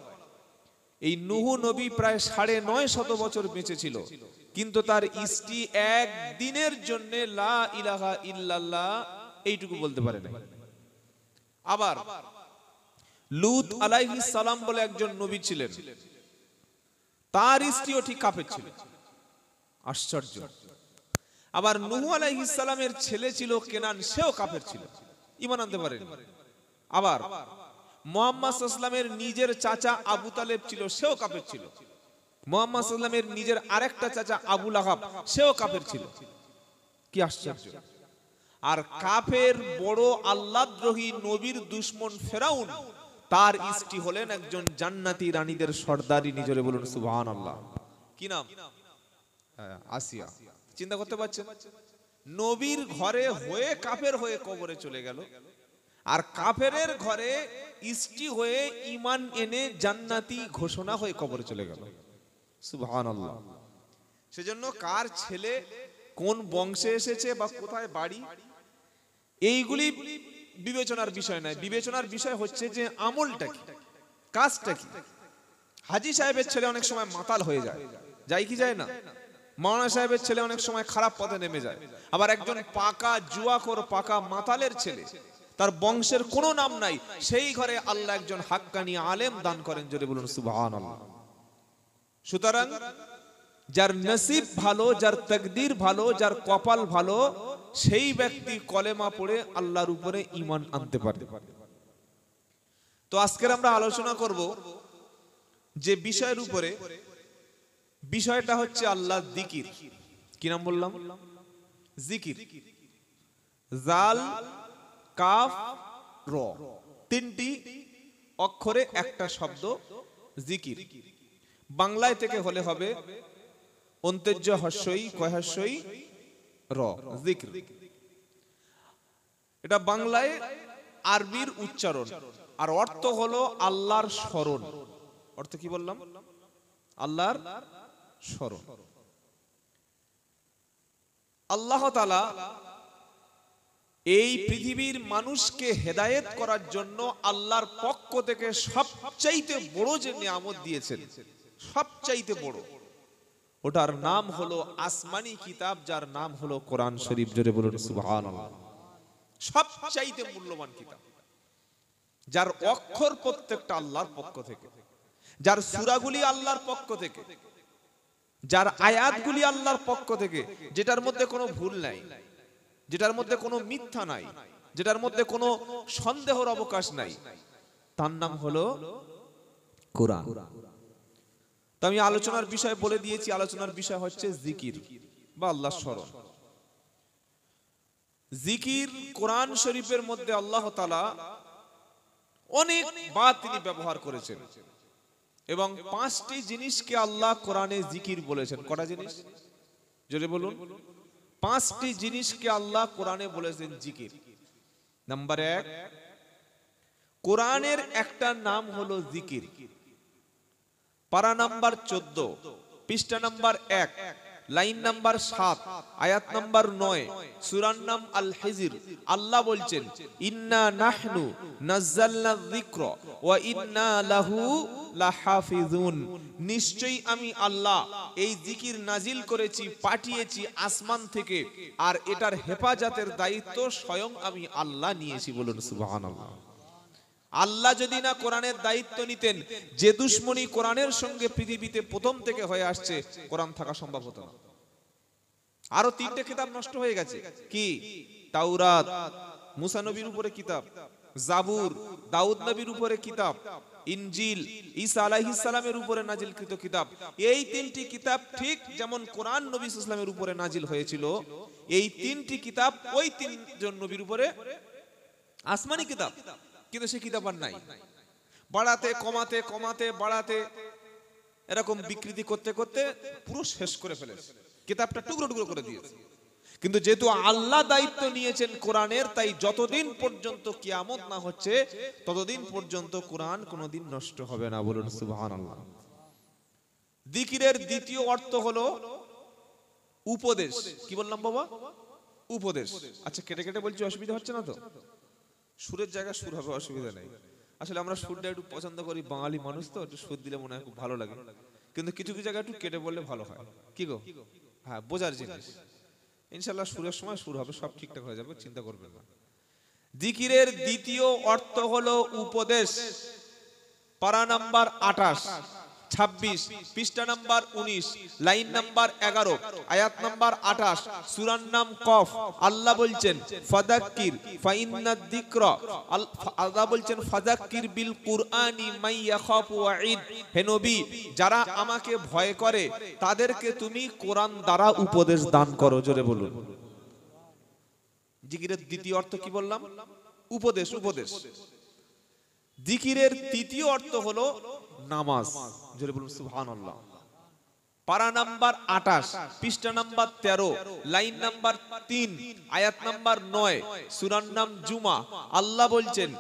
এই নূহ নবী প্রায় ৯৫০ বছর বেঁচে ছিল, কিন্তু তার স্ত্রী একদিনের জন্য লা ইলাহা ইল্লাল্লাহ এইটুকু বলতে পারে না। আবার লূত আলাইহিস সালাম বলে একজন নবী ছিলেন, তার স্ত্রীও ঠিক কাফের ছিল। আশ্চর্য। আবার নূহ আলাইহিস সালামের ছেলে ছিল কেনান, সেও কাফের ছিল, ঈমান আনতে পারেনি। আবার মুহাম্মদ সাল্লাল্লাহু আলাইহি ওয়াসাল্লামের নিজের চাচা আবু তালেব ছিল, সেও কাফের ছিল। মুহাম্মদ সাল্লাল্লাহু আলাইহি ওয়াসাল্লামের নিজের আরেকটা চাচা আবু লাহাব, সেও কাফের ছিল। কি আশ্চর্য! আর কাফের বড় আল্লাহদ্রোহী নবীর দুশমন ফেরাউন, তার স্ত্রী হলেন একজন জান্নাতি রানীদের সর্দারিনী। জোরে বলুন সুবহানাল্লাহ। কি নাম? আসিয়া। চিন্তা করতে পারছেন? নবীর ঘরে হয়ে কাফের হয়ে কবরে চলে গেল, আর কাফেরের ঘরে স্ত্রী হয়ে ঈমান এনে জান্নাতি ঘোষণা হয়ে কবরে চলে গেল। সুবহানাল্লাহ। সেজন্য কার ছেলে কোন বংশে এসেছে বা কোথায় বাড়ি, এইগুলি বিবেচনার বিষয় নয়। বিবেচনার বিষয় হচ্ছে যে আমলটা কি, কাজটা কি। হাজী সাহেবের ছেলে অনেক সময় মাতাল হয়ে যায়, যায় কি যায় না? মাওলানা সাহেবের ছেলে অনেক সময় খারাপ পথে নেমে যায়। আবার একজন পাকা জুয়াখোর, পাকা মাতালের ছেলে, তার বংশের কোনো নাম নাই, সেই ঘরে আল্লাহ একজন হাক্কানি আলেম দান করেন। জোরে বলুন সুবহানাল্লাহ। সুতরাং যার নসিব ভালো, যার তাকদীর ভালো, যার কপাল ভালো, সেই ব্যক্তি কলেমা পড়ে আল্লাহর উপরে ঈমান আনতে পারে। তো আজকের আমরা আলোচনা করব যে বিষয়ের উপরে, বিষয়টা হচ্ছে আল্লাহর জিকির। কি নাম বললাম? জিকির। জাল, কাফ, র, তিনটি অক্ষরে একটা শব্দ জিকির। বাংলায় থেকে হলে হবে অন্ত্যেজ্য হস্যই, কয়হাস্যই, র, জিকির। এটা বাংলায় আরবির উচ্চারণ, আর অর্থ হলো আল্লাহর স্মরণ। অর্থ কি বললাম? আল্লাহর স্মরণ। আল্লাহ তাআলা এই পৃথিবীর মানুষকে হেদায়েত করার জন্য আল্লাহর পক্ষ থেকে সবচাইতে বড় যে নিয়ামত দিয়েছেন, সবচাইতে বড়, ওটার নাম হলো আসমানি কিতাব, যার নাম হলো কোরআন শরীফ। জোরে বলুন সুবহানাল্লাহ। সবচাইতে মূল্যবান কিতাব, যার অক্ষর প্রত্যেকটা আল্লাহর পক্ষ থেকে, যার সূরাগুলি আল্লাহর পক্ষ থেকে, যার আয়াতগুলি আল্লাহর পক্ষ থেকে, যেটার মধ্যে কোনো ভুল নাই, যেটার মধ্যে কোনো মিথ্যা নাই, যেটার মধ্যে কোনো সন্দেহের অবকাশ নাই, তার নাম হলো কোরআন। তো আমি আলোচনার বিষয় বলে দিয়েছি, আলোচনার বিষয় হচ্ছে জিকির বা আল্লাহর স্মরণ। জিকির কোরআন শরীফের মধ্যে আল্লাহ তাআলা অনেকবার তিনি ব্যবহার করেছেন, এবং 5টি জিনিসকে আল্লাহ কোরআনে জিকির বলেছেন। কটা জিনিস? জোরে বলুন। 5টি জিনিসকে আল্লাহ কোরআনে বলেছেন জিকির। নাম্বার 1, কোরআনের একটা নাম হলো জিকির। পারা নাম্বার 14, পৃষ্ঠা নাম্বার 1, লাইন নাম্বার 7, আয়াত নাম্বার 9, সূরার নাম আল হিজর। আল্লাহ বলছেন, ইন্না নাহনু নাযালনা যিকরা ওয়া ইন্না লাহু লাহাফিজুন। নিশ্চয়ই আমি আল্লাহ এই জিকির নাজিল করেছি, পাঠিয়েছি আসমান থেকে, আর এটার হেফাজতের দায়িত্ব স্বয়ং আমি আল্লাহ নিয়েছি। বলুন সুবহানাল্লাহ। আল্লাহ যদি না কোরআনের দায়িত্ব নিতেন, যে দুশমনি কোরআনের সঙ্গে পৃথিবীতে প্রথম থেকে হয়ে আসছে, কোরআন থাকা সম্ভব হতো না। আরো 3টে কিতাব নষ্ট হয়ে গেছে। কি? তাওরাত, মুসা নবীর উপরে কিতাব, জাবুর দাউদ নবীর উপরে কিতাব, ইনজিল ঈসা আলাইহিস সালামের উপরে নাজিলকৃত কিতাব, এই তিনটি কিতাব ঠিক যেমন কোরআন নবী সাল্লাল্লাহু আলাইহি ওয়াসাল্লামের উপরে নাজিল হয়েছিল, এই তিনটি কিতাব ওই তিনজন নবীর উপরে আসমানি কিতাব, কিন্তু সেই কিতাব আর নাই। বাড়াতে কমাতে কমাতে বাড়াতে এরকম বিকৃতি করতে করতে পুরো শেষ করে ফেলেছে, কিতাবটা টুকরো টুকরো করে দিয়েছে। কিন্তু যেহেতু আল্লাহ দায়িত্ব নিয়েছেন কোরআনের, তাই যতদিন পর্যন্ত কিয়ামত না হচ্ছে ততদিন পর্যন্ত কোরআন কোনোদিন নষ্ট হবে না। বলুন সুবহানাল্লাহ। জিকিরের দ্বিতীয় অর্থ হলো উপদেশ। কি বললাম বাবা? উপদেশ। আচ্ছা, কেটে কেটে বলছি, অসুবিধা হচ্ছে না তো? সুরের জায়গায় সুর হবে, অসুবিধা নেই। আসলে আমরা সুরটা একটু পছন্দ করি, বাঙালি মানুষ তো, একটু সুর দিলে মনে হয় খুব ভালো লাগে, কিন্তু কিছু কিছু জায়গায় একটু কেটে বললে ভালো হয়। কি গো? হ্যাঁ, বোঝার জিনিস। ইনশাআল্লাহ সুরের সময় সুর হবে, সব ঠিকঠাক হয়ে যাবে, চিন্তা করবেন না। জিকিরের দ্বিতীয় অর্থ হলো উপদেশ। পারা নাম্বার 28, 26, পৃষ্ঠা নাম্বার 19, লাইন নাম্বার 11, আয়াত নাম্বার 28, সূরার নাম কফ। আল্লাহ বলছেন ফাযাক্কির ফাইন্নাদ যিকরা, আল্লাহ বলছেন ফাযাক্কির বিল কুরআনি মান ইয়াখাফু ওয়াঈদ। হে নবী, যারা আমাকে ভয় করে তাদেরকে তুমি কোরআন দ্বারা উপদেশ দান করো। জোরে বলুন। জিকিরের দ্বিতীয় অর্থ কি বললাম? উপদেশ, উপদেশ। জিকিরের তৃতীয় অর্থ হলো নামাজ। জোরে বলুন সুবহানাল্লাহ। পারা নাম্বার 28, পৃষ্ঠা নাম্বার 13, লাইন নাম্বার 3, আয়াত নাম্বার 9, সূরার নাম জুমা। আল্লাহ বলছেন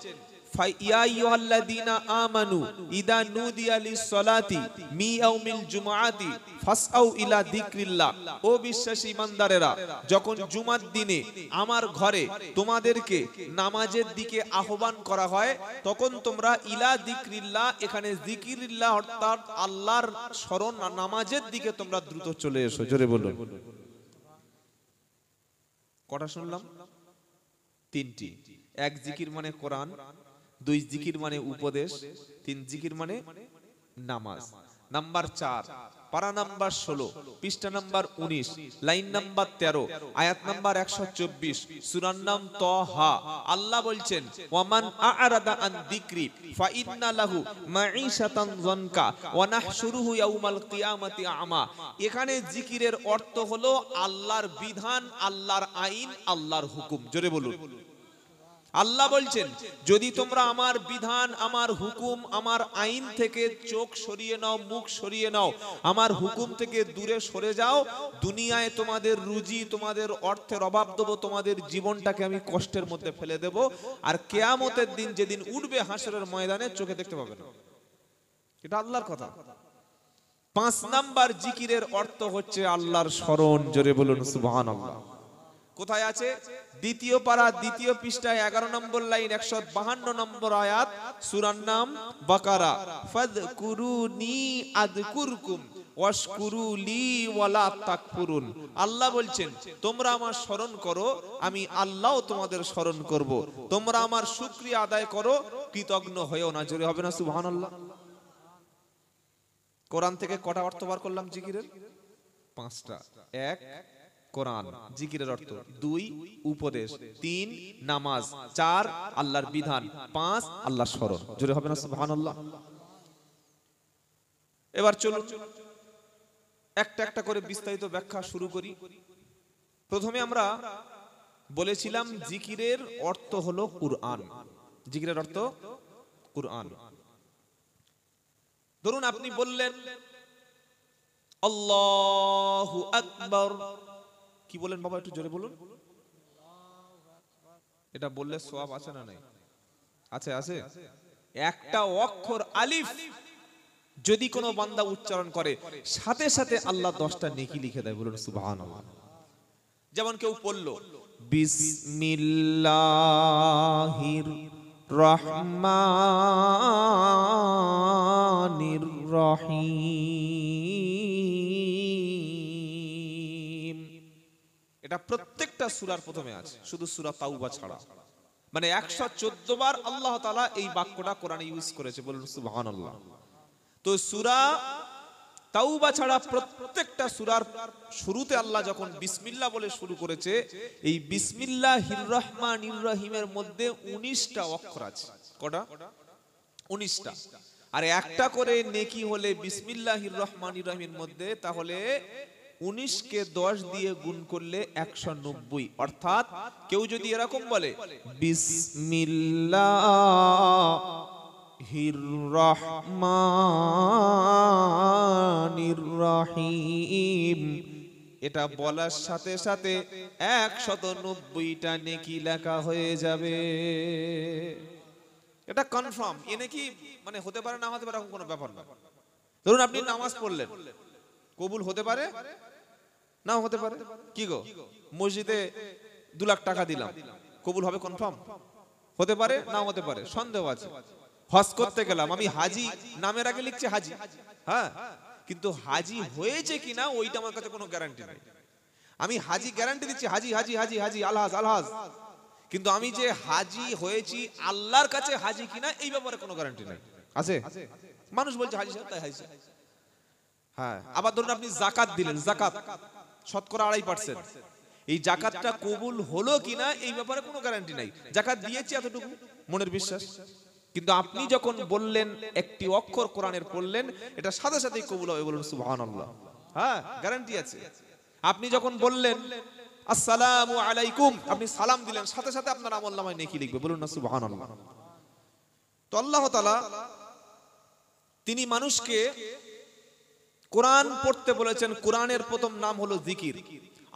ইয়া আইয়ুহাল্লাযীনা আমানু ইযা নুদিয়া লিস-সালাতি মি ইয়াউমিল জুমআতি ফাসআউ ইলা যিকরিল্লাহ। ও বিশ্বাসী ইমানদারেরা, যখন জুমার দিনে আমার ঘরে তোমাদেরকে নামাজের দিকে আহ্বান করা হয়, তখন তোমরা ইলা যিকরিল্লাহ, এখানে যিকরিল্লাহ অর্থাৎ আল্লাহর স্মরণ, নামাজের দিকে তোমরা দ্রুত চলে এসো। জোরে বলুন। কটা শুনলাম? তিনটি। এক, জিকির মানে কোরআন; দুই, জিকির মানে উপদেশ; তিন, জিকির মানে নামাজ। নাম্বার 4, পারা নাম্বার 16, পৃষ্ঠা নাম্বার 19, লাইন নাম্বার 13, আয়াত নাম্বার 124, সূরার নাম তাহা। আল্লাহ বলছেন ওয়ামান আ'রাদা আন যিকরি ফাইন্না লাহু মাঈশাতান যানকা ওয়া নাহশুরুহু ইয়াউমাল কিয়ামাতি আমা। এখানে জিকিরের অর্থ হলো আল্লাহর বিধান, আল্লাহর আইন, আল্লাহর হুকুম। জোরে বলুন। আল্লাহ বলছেন যদি তোমরা আমার বিধান, আমার হুকুম, আমার আইন থেকে চোখ সরিয়ে নাও, মুখ সরিয়ে নাও, আমার হুকুম থেকে দূরে সরে যাও, দুনিয়ায় তোমাদের রুজি, তোমাদের অর্থের অভাব দেবো, তোমাদের জীবনটাকে আমি কষ্টের মধ্যে ফেলে দেব, আর কিয়ামতের দিন যেদিন উঠবে হাসরের ময়দানে চোখে দেখতে পাবে না। এটা আল্লাহর কথা। 5 নাম্বার জিকিরের অর্থ হচ্ছে আল্লাহর স্মরণ। জোরে বলুন সুবহানাল্লাহ। কোথায় আছে? দ্বিতীয় পারা, দ্বিতীয় পৃষ্ঠায় 11 নম্বর লাইন, 152 নম্বর আয়াত, সূরার নাম বাকারা। ফাযকুরুনি আযকুরকুম ওয়াশকুরু লি ওয়ালা তাকফুরুন। আল্লাহ বলছেন তোমরা আমার স্মরণ করো, আমি আল্লাহও তোমাদের স্মরণ করব। তোমরা আমার শুকরিয়া আদায় করো, কৃতজ্ঞ হয়েও না। জোরে হবে না সুবহানাল্লাহ। কোরআন থেকে কটা অর্থ বার করলাম জিকিরের? 5টা। 1, কোরআন জিকিরের অর্থ; 2, উপদেশ; 3, নামাজ; 4, আল্লাহর বিধান; 5, আল্লাহর স্মরণ। জোরে হবে না সুবহানাল্লাহ। এবার চলুন একটা একটা করে বিস্তারিত ব্যাখ্যা শুরু করি। প্রথমে আমরা বলেছিলাম জিকিরের অর্থ হলো কুরআন। জিকিরের অর্থ কুরআন। ধরুন আপনি বললেন আল্লাহু আকবার। কি বলেন বাবা? একটু জোরে বলুন। এটা বললে সওয়াব আছে না নাই? আছে, আছে। একটা অক্ষর আলিফ যদি কোনো বান্দা উচ্চারণ করে, সাথে সাথে আল্লাহ 10টা নেকি লিখে দেয়। বলুন সুবহানাল্লাহ। যেমন কেউ পড়লো বিসমিল্লাহির রহমানির রহিম, এটা প্রত্যেকটা সূরার প্রথমে আছে, শুধু সূরা তাওবা ছাড়া। মানে 114 বার আল্লাহ তাআলা এই বাক্যটা কোরআনে ইউজ করেছে। বলুন সুবহানাল্লাহ। তো সূরা তাওবা ছাড়া প্রত্যেকটা সূরার শুরুতে আল্লাহ যখন বিসমিল্লাহ বলে শুরু করেছে, এই বিসমিল্লাহির রহমানির রহিমের মধ্যে 19টা অক্ষর আছে। কটা? 19টা। আর একটা করে নেকি হলে বিসমিল্লাহির রহমানির রহিমের মধ্যে, তাহলে 19 কে 10 দিয়ে গুণ করলে 190। অর্থাৎ কেউ যদি এরকম বলে বিসমিল্লাহির রহমানির রহিম, এটা বলার সাথে সাথে 190টা নেকি লেখা হয়ে যাবে। এটা কনফার্ম। এ নাকি মানে হতে পারে না হতে পারে এরকম কোনো ব্যাপার না। ধরুন আপনি নামাজ পড়লেন, কবুল হতে পারে নাও হতে পারে। কি গো, মসজিদে 2 লাখ টাকা দিলাম, কবুল হবে কনফার্ম? হতে পারে নাও হতে পারে, সন্দেহ আছে। হজ করতে গেলাম, আমি হাজি নামের আগে লিখছি হাজি, হ্যাঁ, কিন্তু হাজি হয়েছে কিনা ওইটা আমার কাছে কোনো গ্যারান্টি নেই। আমি হাজি গ্যারান্টি দিচ্ছি, হাজি হাজি হাজি হাজি আলহাজ আলহাজ, কিন্তু আমি যে হাজি হয়েছি আল্লাহর কাছে হাজি কিনা এই ব্যাপারে কোনো গ্যারান্টি নেই। আছে? মানুষ বলছে হাজি সাহেব তাই হাজি। হ্যাঁ, আবার ধরুন আপনি যাকাত দিলেন, যাকাত শতকরা 2.5%, এই যাকাতটা কবুল হলো কিনা এই ব্যাপারে কোনো গ্যারান্টি নাই। যাকাত দিয়েছি এতটুকু মনের বিশ্বাস, কিন্তু আপনি যখন বললেন একটি অক্ষর কোরআনের পড়লেন, এটা সাথে সাথেই কবুল হবে, বলুন সুবহানাল্লাহ। হ্যাঁ, গ্যারান্টি আছে। আপনি যখন বললেন আসসালামু আলাইকুম, আপনি সালাম দিলেন, সাথে সাথে আপনার আমলনামায় নেকি লিখবে, বলুন না সুবহানাল্লাহ। তো আল্লাহ তাআলা তিনি মানুষকে কোরআন পড়তে বলেছেন। কোরআনের প্রথম নাম হলো জিকির।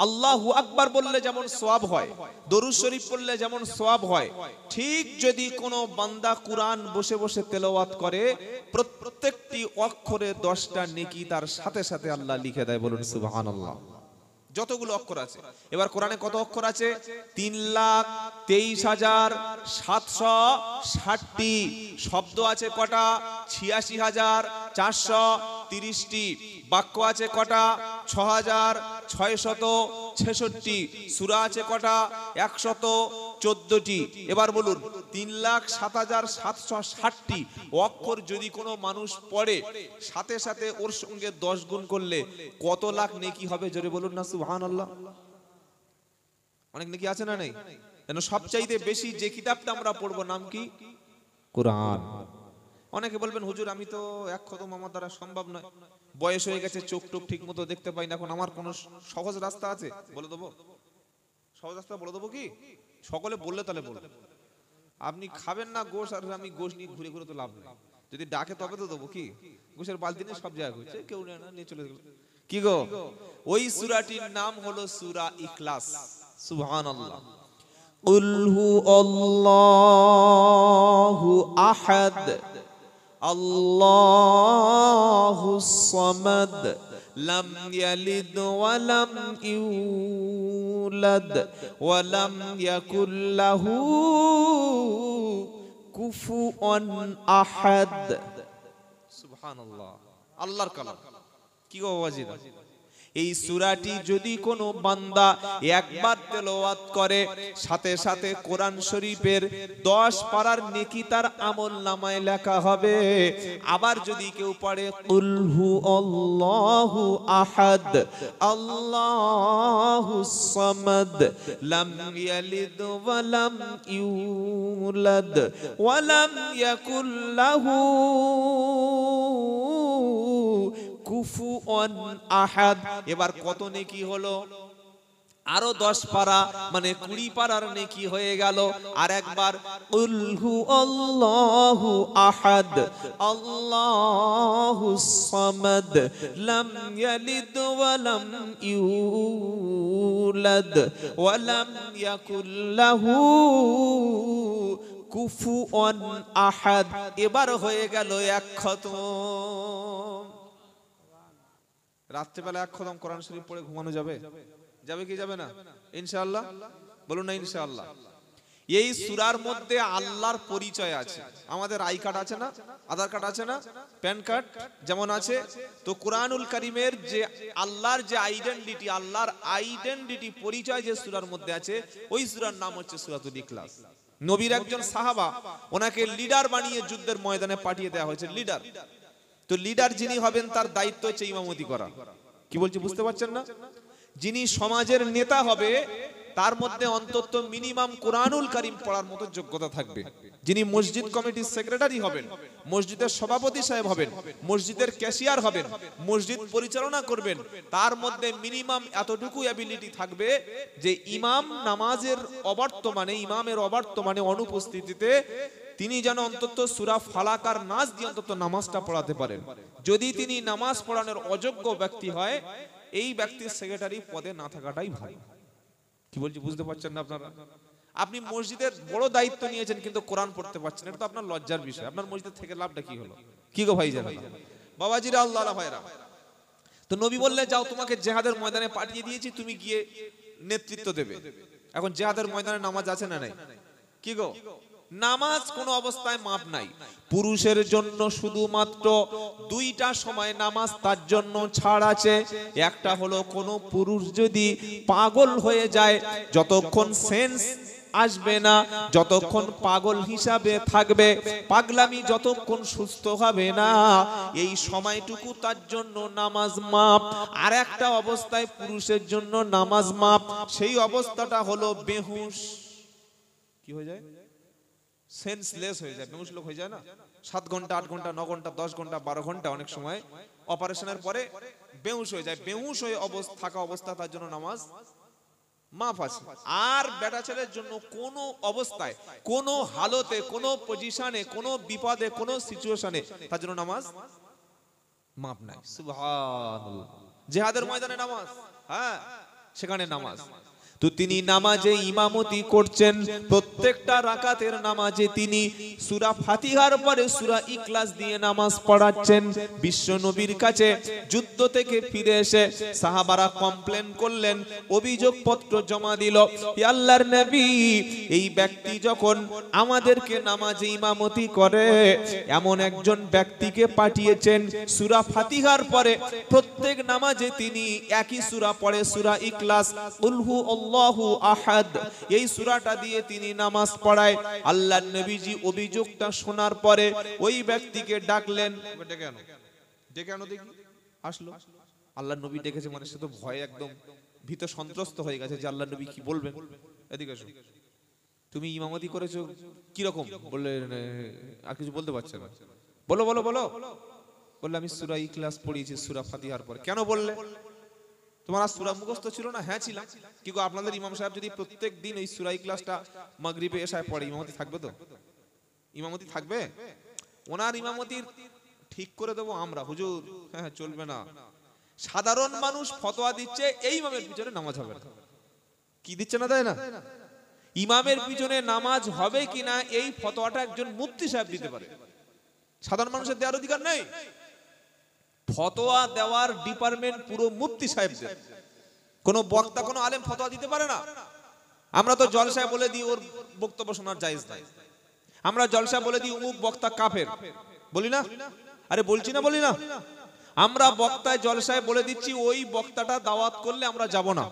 আল্লাহু আকবার বললে যেমন সওয়াব হয়, দরুদ শরীফ পড়লে যেমন সওয়াব হয়, ঠিক যদি কোনো বান্দা কোরআন বসে বসে তেলাওয়াত করে, প্রত্যেকটি অক্ষরে 10টা নেকি তার সাথে সাথে আল্লাহ লিখে দেয়, বলুন সুবহানাল্লাহ। যতগুলো অক্ষর আছে, এবার কোরআনে কত অক্ষর আছে? 3,23,760টি। শব্দ আছে কটা? 86,430টি। বাক্য আছে কটা? 6,666। সূরা আছে কটা? 114টি। এবার বলুন 3,07,760টি অক্ষর যদি কোনো মানুষ পড়ে, সাথে সাথে ওর সঙ্গে 10 গুণ করলে কত লাখ নেকি হবে? জোরে বলুন না সুবহানাল্লাহ। অনেক নেকি আছে না নেই? কেন সবচাইতে বেশি যে কিতাবটা আমরা পড়বো নাম কি? কোরআন। অনেকে বলবেন হুজুর আমি তো এক খতম আমার দ্বারা সম্ভব নয়, বয়স হয়ে গেছে, চোখ টোক ঠিক মতো দেখতে পাই না, এখন আমার কোনো সহজ রাস্তা আছে? বলে দেবো, সহজ রাস্তা বলে দেবো কি? সকলে বললে তাহলে বলুন। আপনি খাবেন না গোশ, আর আমি গোশ নিয়ে ঘুরে ঘুরে তো লাভ নেই। যদি ডাকে তবে তো দেবো। কি গোশের বালতি নিয়ে সব জায়গায় ঘুরছে, কেউ নিয়ে চলে গেল। কি গো, ওই সূরাটির নাম হলো সূরা ইখলাস। সুবহানাল্লাহ। কুল হু আল্লাহু আহাদ আল্লাহুস সামাদ লাম ইয়ালিদ ওয়া লাম ইউলাদ ওয়া লাম ইয়াকুল লাহু কুফুয়ান আহাদ। সুবহানাল্লাহ, আল্লাহর কালাম। কি গো ওয়াজিদা, এই সূরাটি যদি কোনো বান্দা একবার তেলাওয়াত করে, সাথে সাথে কোরআন শরীফের 10 পারার নেকি তার আমলনামায় লেখা হবে। আবার যদি কেউ পড়ে কুল হু আল্লাহু আহাদ আল্লাহুস সামাদ লাম ইয়ালিদ ওয়া লাম ইউলাদ ওয়া লাম ইয়াকুল লাহু কুফুয়ান আহাদ, এবার কত নেকি হলো? আরো 10 পারা, মানে 20 পারার নেকি হয়ে গেল। আর একবার কুল হু আল্লাহু আহাদ আল্লাহুস সামাদ লাম ইয়ালিদ ওয়া লাম ইউলাদ ওয়া লাম ইয়াকুল লাহু কুফুয়ান আহাদ, এবার হয়ে গেল 1 খতম। রাত্রিবেলা 1 খতম কোরআন শরীফ পড়ে ঘুমানো যাবে? যাবে কি যাবে না? ইনশাআল্লাহ বলুন না ইনশাআল্লাহ। এই সূরার মধ্যে আল্লাহর পরিচয় আছে। আমাদের আই কার্ড আছে না, আধার কার্ড আছে না, প্যান কার্ড যেমন আছে, তো কোরআনুল কারীমের যে আল্লাহর যে আইডেন্টিটি, আল্লাহর আইডেন্টিটি পরিচয় যে সূরার মধ্যে আছে, ওই সূরার নাম হচ্ছে সূরাতুল ইখলাস। নবীর একজন সাহাবা, ওনাকে লিডার বানিয়ে যুদ্ধের ময়দানে পাঠিয়ে দেওয়া হয়েছে, লিডার। তো লিডার যিনি হবেন তার দায়িত্ব হচ্ছে ইমামতি করা। কি বলছি বুঝতে পারছেন না? যিনি সমাজের নেতা হবে তার মধ্যে অন্তত মিনিমাম কোরআনুল কারীম পড়ার মতো যোগ্যতা থাকবে। যিনি মসজিদ কমিটির সেক্রেটারি হবেন, মসজিদের সভাপতি সাহেব হবেন, মসজিদের ক্যাশিয়ার হবেন, মসজিদ পরিচালনা করবেন, তার মধ্যে মিনিমাম এতটুকু অ্যাবিলিটি থাকবে যে ইমাম নামাজের অবর্তমানে, ইমামের অবর্তমানে অনুপস্থিতিতে তিনি যেন অন্তত সূরা ফালাক আর নাস দিয়ে অন্তত নামাজটা পড়াতে পারেন। যদি তিনি নামাজ পড়ানোর অযোগ্য ব্যক্তি হয়, এই ব্যক্তির সেক্রেটারি পদে না থাকাটাই ভালো। কি বলছি বুঝতে পারছেন না আপনারা? আপনি মসজিদের বড় দায়িত্ব নিয়েছেন কিন্তু কোরআন পড়তে পারছেন, এটা তো আপনার লজ্জার বিষয়। আপনার মসজিদ থেকে লাভটা কি হলো? কি গো ভাই জানা বাবাজিরা, আল্লাহ ভাইরা, তো নবী বললে যাও তোমাকে জিহাদের ময়দানে পাঠিয়ে দিয়েছি, তুমি গিয়ে নেতৃত্ব দেবে। এখন জিহাদের ময়দানে নামাজ আছে না নাই? কি গো, নামাজ কোনো অবস্থায় মাপ নাই। পুরুষের জন্য শুধুমাত্র দুইটা সময় নামাজ তার জন্য ছাড় আছে। একটা হলো কোনো পুরুষ যদি পাগল হয়ে যায়, যতক্ষণ সেন্স আসবে না, যতক্ষণ পাগল হিসাবে থাকবে, পাগলামি যতক্ষণ সুস্থ হবে না, এই সময়টুকু তার জন্য নামাজ মাপ। আর একটা অবস্থায় পুরুষের জন্য নামাজ মাপ, সেই অবস্থাটা হলো বেহুশ। কি হয়ে যায়? সেন্সলেস হয়ে যায়, বেহুশ লোক হয়ে যায় না? 7 ঘন্টা 8 ঘন্টা 9 ঘন্টা 10 ঘন্টা 12 ঘন্টা অনেক সময় অপারেশনের পরে বেহুশ হয়ে যায়। বেহুশ হয়ে থাকা অবস্থা তার জন্য নামাজ মাফ আছে। আর বেটা ছেলের জন্য কোনো অবস্থায়, কোনো হালতে, কোনো পজিশনে, কোনো বিপদে, কোনো সিচুয়েশনে তার জন্য নামাজ মাফ নাই। সুবহানাল্লাহ। জিহাদের ময়দানে নামাজ, হ্যাঁ সেখানে নামাজ। তো তিনি নামাজে ইমামতি করছেন, প্রত্যেকটা রাকাতের নামাজে তিনি সূরা ফাতিহার পরে সূরা ইখলাস দিয়ে নামাজ পড়াচ্ছেন। বিশ্ব নবীর কাছে যুদ্ধ থেকে ফিরে এসে সাহাবারা কমপ্লেন করলেন, অভিযোগ পত্র জমা দিল, হে আল্লাহর নবী, এই ব্যক্তি যখন আমাদেরকে নামাজে ইমামতি করে, এমন একজন ব্যক্তিকে পাঠিয়েছেন সূরা ফাতিহার পরে প্রত্যেক নামাজে তিনি একই সূরা পড়ে, সূরা ইখলাস, কুলহু আল্লাহু আহাদ, এই সূরাটা দিয়ে তিনি নামাজ পড়ায়। আল্লাহর নবীজি অভিযোগটা শোনার পরে ওই ব্যক্তিকে ডাকলেন, ডেকে আনো দেখি। আসলো, আল্লাহর নবী ডেকেছে মানে সে তো ভয়ে একদম ভীত সন্ত্রস্ত হয়ে গেছে যে আল্লাহর নবী কি বলবেন। এদিকে এসো, তুমি ইমামতি করেছো কি রকম? বললে আর কিছু বলতে পারছে না। বলো বলো বলো। বললে আমি সূরা ইখলাস পড়িয়েছি সূরা ফাতিহার পরে। কেন বললে? তোমার আর সূরা মুখস্থ ছিল না? হ্যাঁ ছিলাম। কি গো, আপনাদের ইমাম সাহেব যদি প্রত্যেক দিন ওই সূরা ইখলাসটা মাগরিবে এশায় পড়ে, ইমামতি থাকবে তো? ইমামতি থাকবে? ওনার ইমামতির ঠিক করে দেবো আমরা, হুজুর হ্যাঁ চলবে না। সাধারণ মানুষ ফতোয়া দিচ্ছে এই ইমামের পিছনে নামাজ হবে না। কি দিচ্ছে না, তাই না? ইমামের পিছনে নামাজ হবে কিনা এই ফতোয়াটা একজন মুফতি সাহেব দিতে পারে, সাধারণ মানুষের দেওয়ার অধিকার নেই। ফতোয়া দেওয়ার ডিপার্টমেন্ট পুরো মুফতি সাহেবদের। কোন বক্তা, কোন আলেম ফতোয়া দিতে পারে না। আমরা তো জলসায় বলে দিই ওর বক্তব্য শোনার জায়েজ নাই। আমরা জলসায় বলে দিই অমুক বক্তা কাফের, বলি না? আরে বলছি না, বলি না? আমরা বক্তায় জলসায় বলে দিচ্ছি ওই বক্তাটা দাওয়াত করলে আমরা যাব না।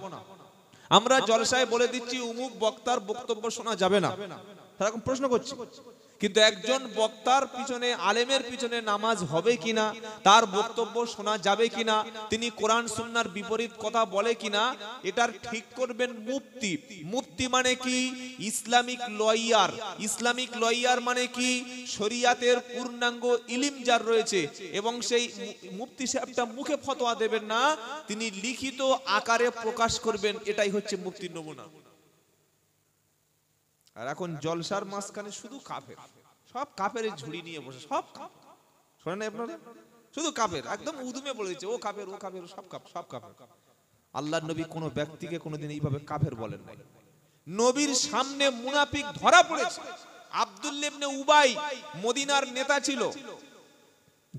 আমরা জলসায় বলে দিচ্ছি অমুক বক্তার বক্তব্য শোনা যাবে না। এরকম প্রশ্ন করছি। কিন্তু একজন বক্তার পিছনে, আলেমের পিছনে নামাজ হবে কিনা, তার বক্তব্য শোনা যাবে কিনা, তিনি কোরআন সুন্নাহর বিপরীত কথা বলে কিনা, এটার ঠিক করবেন মুফতি। মুফতি মানে কি? Islamic lawyer. ইসলামিক লয়ার মানে কি? শরিয়াতের পূর্ণাঙ্গ ইলম যার রয়েছে, এবং সেই মুফতি সাহেবটা মুখে ফতোয়া দেবেন না, তিনি লিখিত আকারে প্রকাশ করবেন। এটাই হচ্ছে মুফতির নমুনা। আর এখন জলসার মাঝখানে শুধু কাফের, সব কাফের ঝুড়ি নিয়ে বসে, সব শোনেন আপনারা, শুধু কাফের, একদম উদুমে বলে দিচ্ছে ও কাফের, ও কাফের, সব কাফের, সব কাফের। আল্লাহর নবী কোনো ব্যক্তিকে কোনোদিন এইভাবে কাফের বলেন নাই। নবীর সামনে মুনাফিক ধরা পড়েছে। আব্দুল্লাহ ইবনে উবাই মদিনার নেতা ছিল,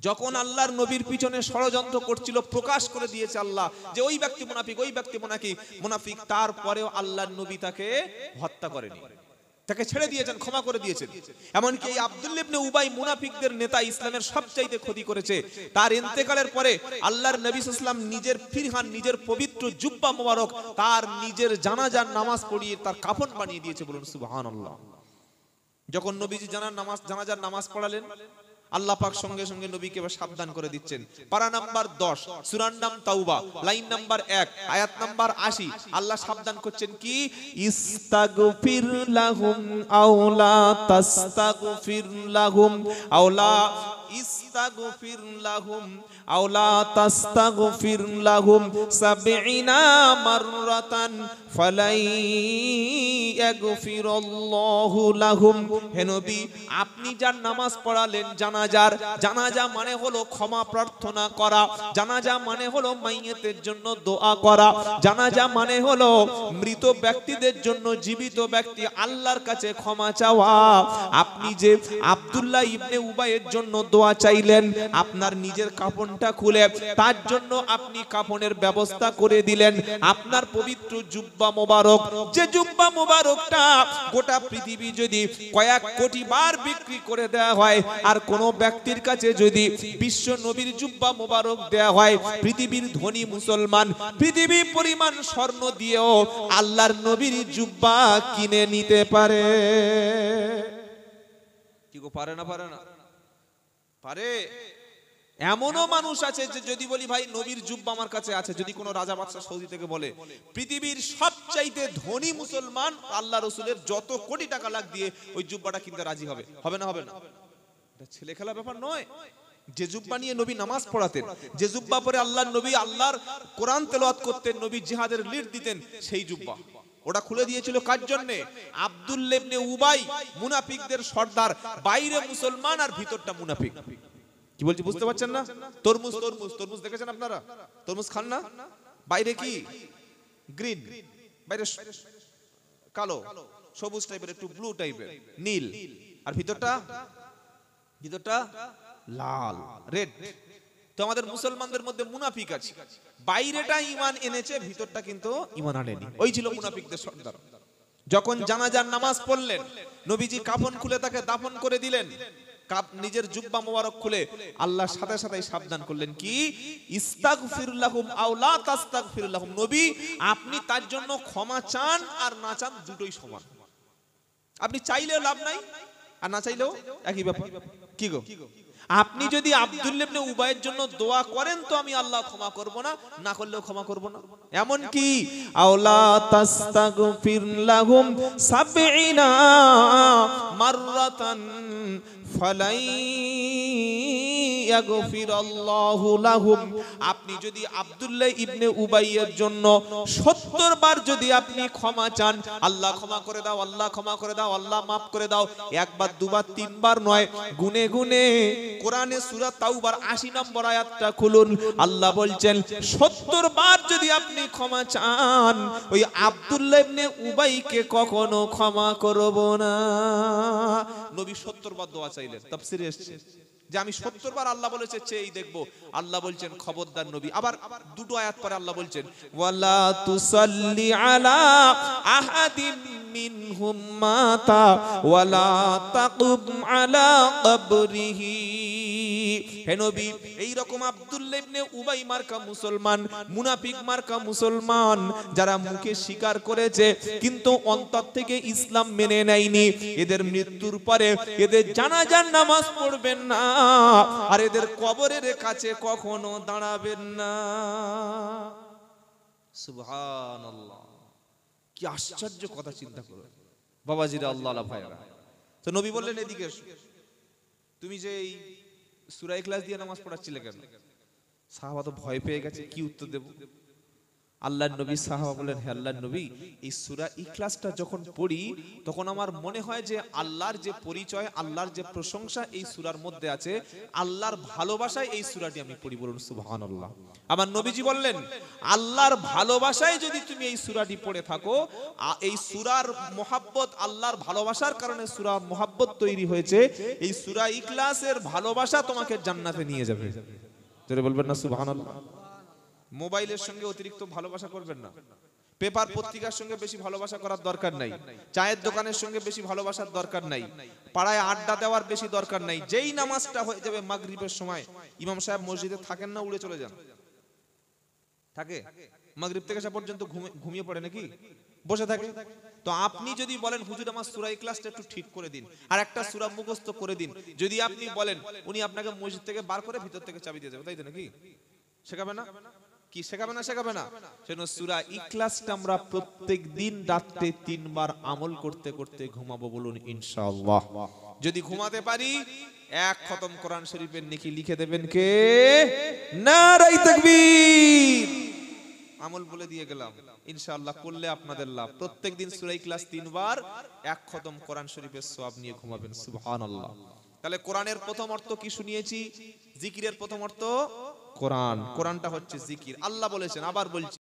যখন আল্লাহর নবীর পিছনে ষড়যন্ত্র করছিল প্রকাশ করে দিয়েছে আল্লাহ যে ওই ব্যক্তি মুনাফিক, ওই ব্যক্তি মুনাফিক। তারপরেও আল্লাহর নবী তাকে হত্যা করেনি, তাকে ছেড়ে দিয়েছেন, ক্ষমা করে দিয়েছেন। এমনকি এই আব্দুল্লাহ ইবনে উবাই মুনাফিকদের নেতা, ইসলামের সবচাইতে ক্ষতি করেছে। তার ইন্তেকালের পরে আল্লাহর নবী সাল্লাল্লাহু আলাইহি ওয়াসাল্লাম নিজের ফিরহান, নিজের পবিত্র জুব্বা মোবারক তার নিজের জানাজার নামাজ পড়িয়ে তার কাফন বানিয়ে দিয়েছে। বলুন সুবহানাল্লাহ। যখন নবীজি জানাজার নামাজ পড়ালেন, আল্লাহ পাক সঙ্গে সঙ্গে নবীকে সাবধান করে দিচ্ছেন। পারা নাম্বার 10, সূরার নাম তাওবা, লাইন নাম্বার 1, আয়াত নাম্বার 80। আল্লাহ সাবধান করছেন কি, ইস্তাগফির লাহুম আওলা তাস্তাগফির লাহুম আওলা ইস্তাগফির লাহুম আওলা তাস্তাগফির লাহুম 70 মাররাতান ফালাই ইয়াগফিরুল্লাহু লাহুম। হে নবী, আপনি যার নামাজ পড়ালেন জানাজার, জানাজা মানে হলো ক্ষমা প্রার্থনা করা, জানাজা মানে হলো মাইয়িতের জন্য দোয়া করা, জানাজা মানে হলো মৃত ব্যক্তিদের জন্য জীবিত ব্যক্তি আল্লাহর কাছে ক্ষমা চাওয়া। আপনি যে আব্দুল্লাহ ইবনে উবাইয়ের জন্য দোয়া চাইলেন, আপনার নিজের কাফনটা খুলে তার জন্য আপনি কাফনের ব্যবস্থা করে দিলেন। আপনার পবিত্র জুব্বা মোবারক, যে জুব্বা মোবারকটা গোটা পৃথিবী যদি কয়েক কোটি বার বিক্রি করে দেওয়া হয়, আর কোন ব্যক্তির কাছে যদি বিশ্ব নবীর জুব্বা মোবারক দেওয়া হয়, পৃথিবীর ধনী মুসলমান পৃথিবী পরিমাণ স্বর্ণ দিয়েও আল্লাহর নবীর জুব্বা কিনে নিতে পারে। কি গো, পারে না? পারে না? পারে। এমনও মানুষ আছে যে যদি বলি ভাই নবীর জুব্বা আমার কাছে আছে, যদি কোনো রাজা বাদশা সৌদি থেকে বলে, পৃথিবীর সবচাইতে ধনী মুসলমান আল্লাহ রসুলের যত কোটি টাকা লাগ দিয়ে ওই জুব্বাটা কিনতে রাজি হবে। হবে না? হবে না? এটা ছেলে খেলা ব্যাপার নয়। যে জুব্বা নিয়ে নবী নামাজ পড়াতেন, যে জুব্বা পরে আল্লাহর নবী আল্লাহর কোরআন তেলাওয়াত করতেন, নবী জিহাদের লিড দিতেন, সেই জুব্বা ওটা খুলে দিয়েছিল কার জন্য? আব্দুল্লাহ ইবনে উবাই, মুনাফিকদের সর্দার। বাইরে মুসলমান আর ভিতরটা মুনাফিক। কি বলছি বুঝতে পারছেন না? তরমুজ, তরমুজ, তরমুজ দেখেছেন আপনারা? তরমুজ খান না? বাইরে কি গ্রিন, বাইরে কালো, সবুজ টাইপের, একটু ব্লু টাইপের, নীল, আর ভিতরটা লাল, রেড। তো আমাদের মুসলমানদের মধ্যে মুনাফিক আছে, বাইরেটা ঈমান এনেছে, ভিতরটা কিন্তু ঈমান আনেনি। ওই ছিল মুনাফিকদের সর্দার। যখন জানাজার নামাজ পড়লেন, নবীজি কাফন খুলে তাকে দাফন করে দিলেন, নিজের জুব্বা মোবারক খুলে আল্লাহ সাথে সাথে সাবধান করলেন কি, ইস্তাগফির লাহুম আও লা তাস্তাগফির লাহুম। নবী, আপনি তার জন্য ক্ষমা চান আর না চান দুটোই সমান। আপনি চাইলেও লাভ নাই আর না চাইলেও একই ব্যাপার। কি গো, আপনি যদি আব্দুল্লাহ ইবনে উবাইয়ের জন্য দোয়া করেন তো আমি আল্লাহ ক্ষমা করব না, না করলেও ক্ষমা করব না। এমন কি আওলা তাস্তাগফির লাহুম 70 মাররাতান ফালাই ইয়াগফিরুল্লাহু লাহুম। আপনি যদি আব্দুল্লাহ ইবনে উবাইয়ের জন্য 70 বার যদি আপনি ক্ষমা চান, আল্লাহ ক্ষমা করে দাও, আল্লাহ ক্ষমা করে দাও, আল্লাহ মাফ করে দাও, একবার দুবার তিনবার নয়, গুনে গুনে কোরআনে সূরা তাওবার 80 নম্বর আয়াতটা খুলুন। আল্লাহ বলছেন 70 বার যদি আপনি ক্ষমা চান, ওই আব্দুল্লাহ ইবনে উবাইকে কখনো ক্ষমা করব না। নবী 70 বার দোয়া চাইলেন। তাফসীরে এসেছে যে আমি 70 বার আল্লাহ বলেছে চেয়ে দেখবো। আল্লাহ বলছেন খবরদার নবী। আবার দুটো আয়াত পরে আল্লাহ বলছেন ওয়ালা তুসাল্লি আলা আহাদিন মিনহুম মাতা ওয়ালা তাকুম আলা কবরিহি। হে নবী, এই রকম আব্দুল্লাহ ইবনে উবাই মার্কা মুসলমান, মুনাফিক মার্কা মুসলমান, যারা মুখে স্বীকার করেছে কিন্তু অন্তর থেকে ইসলাম মেনে নেয়নি, এদের মৃত্যুর পরে এদের জানাজার নামাজ পড়বেন না আর এদের কবরের কাছে কখনো দাঁড়াবেন না। সুবহানাল্লাহ, কি আশ্চর্য কথা চিন্তা করো বাবাজিরা, আল্লাহ ভাইরা। তো নবী বললেন এদিকে এসো। তুমি যে এই সূরা ইখলাস দিয়ে নামাজ পড়াচ্ছিলে কেন? সাহাবা তো ভয় পেয়ে গেছে, কি উত্তর দেব? আল্লাহর নবী সাহাবা বলেন, হে আল্লাহর নবী, এই সূরা ইখলাসটা যখন পড়ি তখন আমার মনে হয় যে আল্লাহর যে পরিচয়, আল্লাহর যে প্রশংসা এই সূরার মধ্যে আছে, আল্লাহর ভালোবাসায় এই সূরাটি আমি পড়ি। বলুন সুবহানাল্লাহ। আমার নবীজি বললেন, আল্লাহর ভালোবাসায় যদি তুমি এই সূরাটি পড়ে থাকো, এই সূরার মোহাব্বত, আল্লাহর ভালোবাসার কারণে সূরা মোহাব্বত তৈরি হয়েছে, এই সূরা ইখলাসের ভালোবাসা তোমাকে জান্নাতে নিয়ে যাবে। জোরে বলবেন না সুবহানাল্লাহ। মোবাইলের সঙ্গে অতিরিক্ত ভালোবাসা করবেন না, পেপার পত্রিকার সঙ্গে বেশি ভালোবাসা করার দরকার নাই, চায়ের দোকানের সঙ্গে বেশি ভালোবাসার দরকার নাই, পাড়ায় আড্ডা দেওয়ার বেশি দরকার নাই। যেই নামাজটা হয়ে যাবে মাগরিবের সময়, ইমাম সাহেব মসজিদে থাকেন না, উড়ে চলে যান। থাকে মাগরিব থেকে এসা পর্যন্ত ঘুমিয়ে পড়ে নাকি, বসে থাকে। তো আপনি যদি বলেন হুজুর আমার সূরা ইখলাসটা একটু ঠিক করে দিন আর একটা সূরা মুখস্থ করে দিন, যদি আপনি বলেন, উনি আপনাকে মসজিদ থেকে বার করে ভিতর থেকে চাবি দিয়ে যাবে, তাই তো নাকি? শেখাবে না? কি শেখাবে না? শেখাবে না। সেজন্য সূরা ইখলাসটা আমরা প্রত্যেকদিন রাতে 3 বার আমল করতে করতে ঘুমাবো, বলুন ইনশাআল্লাহ। যদি ঘুমাতে পারি এক খতম কোরআন শরীফের নেকি লিখে দেবেন কে? নারাই তাকবীর। আমল বলে দিয়ে গেলাম, ইনশাআল্লাহ করলে আপনাদের লাভ। প্রত্যেকদিন সূরা ইখলাস 3 বার এক খতম কোরআন শরীফের সওয়াব নিয়ে ঘুমাবেন, সুবহানাল্লাহ। তাহলে কোরআনের প্রথম অর্থ কি শুনিয়েছি? জিকিরের প্রথম অর্থ কোরআন। কোরআনটা হচ্ছে জিকির। আল্লাহ বলেছেন, আবার বলছি,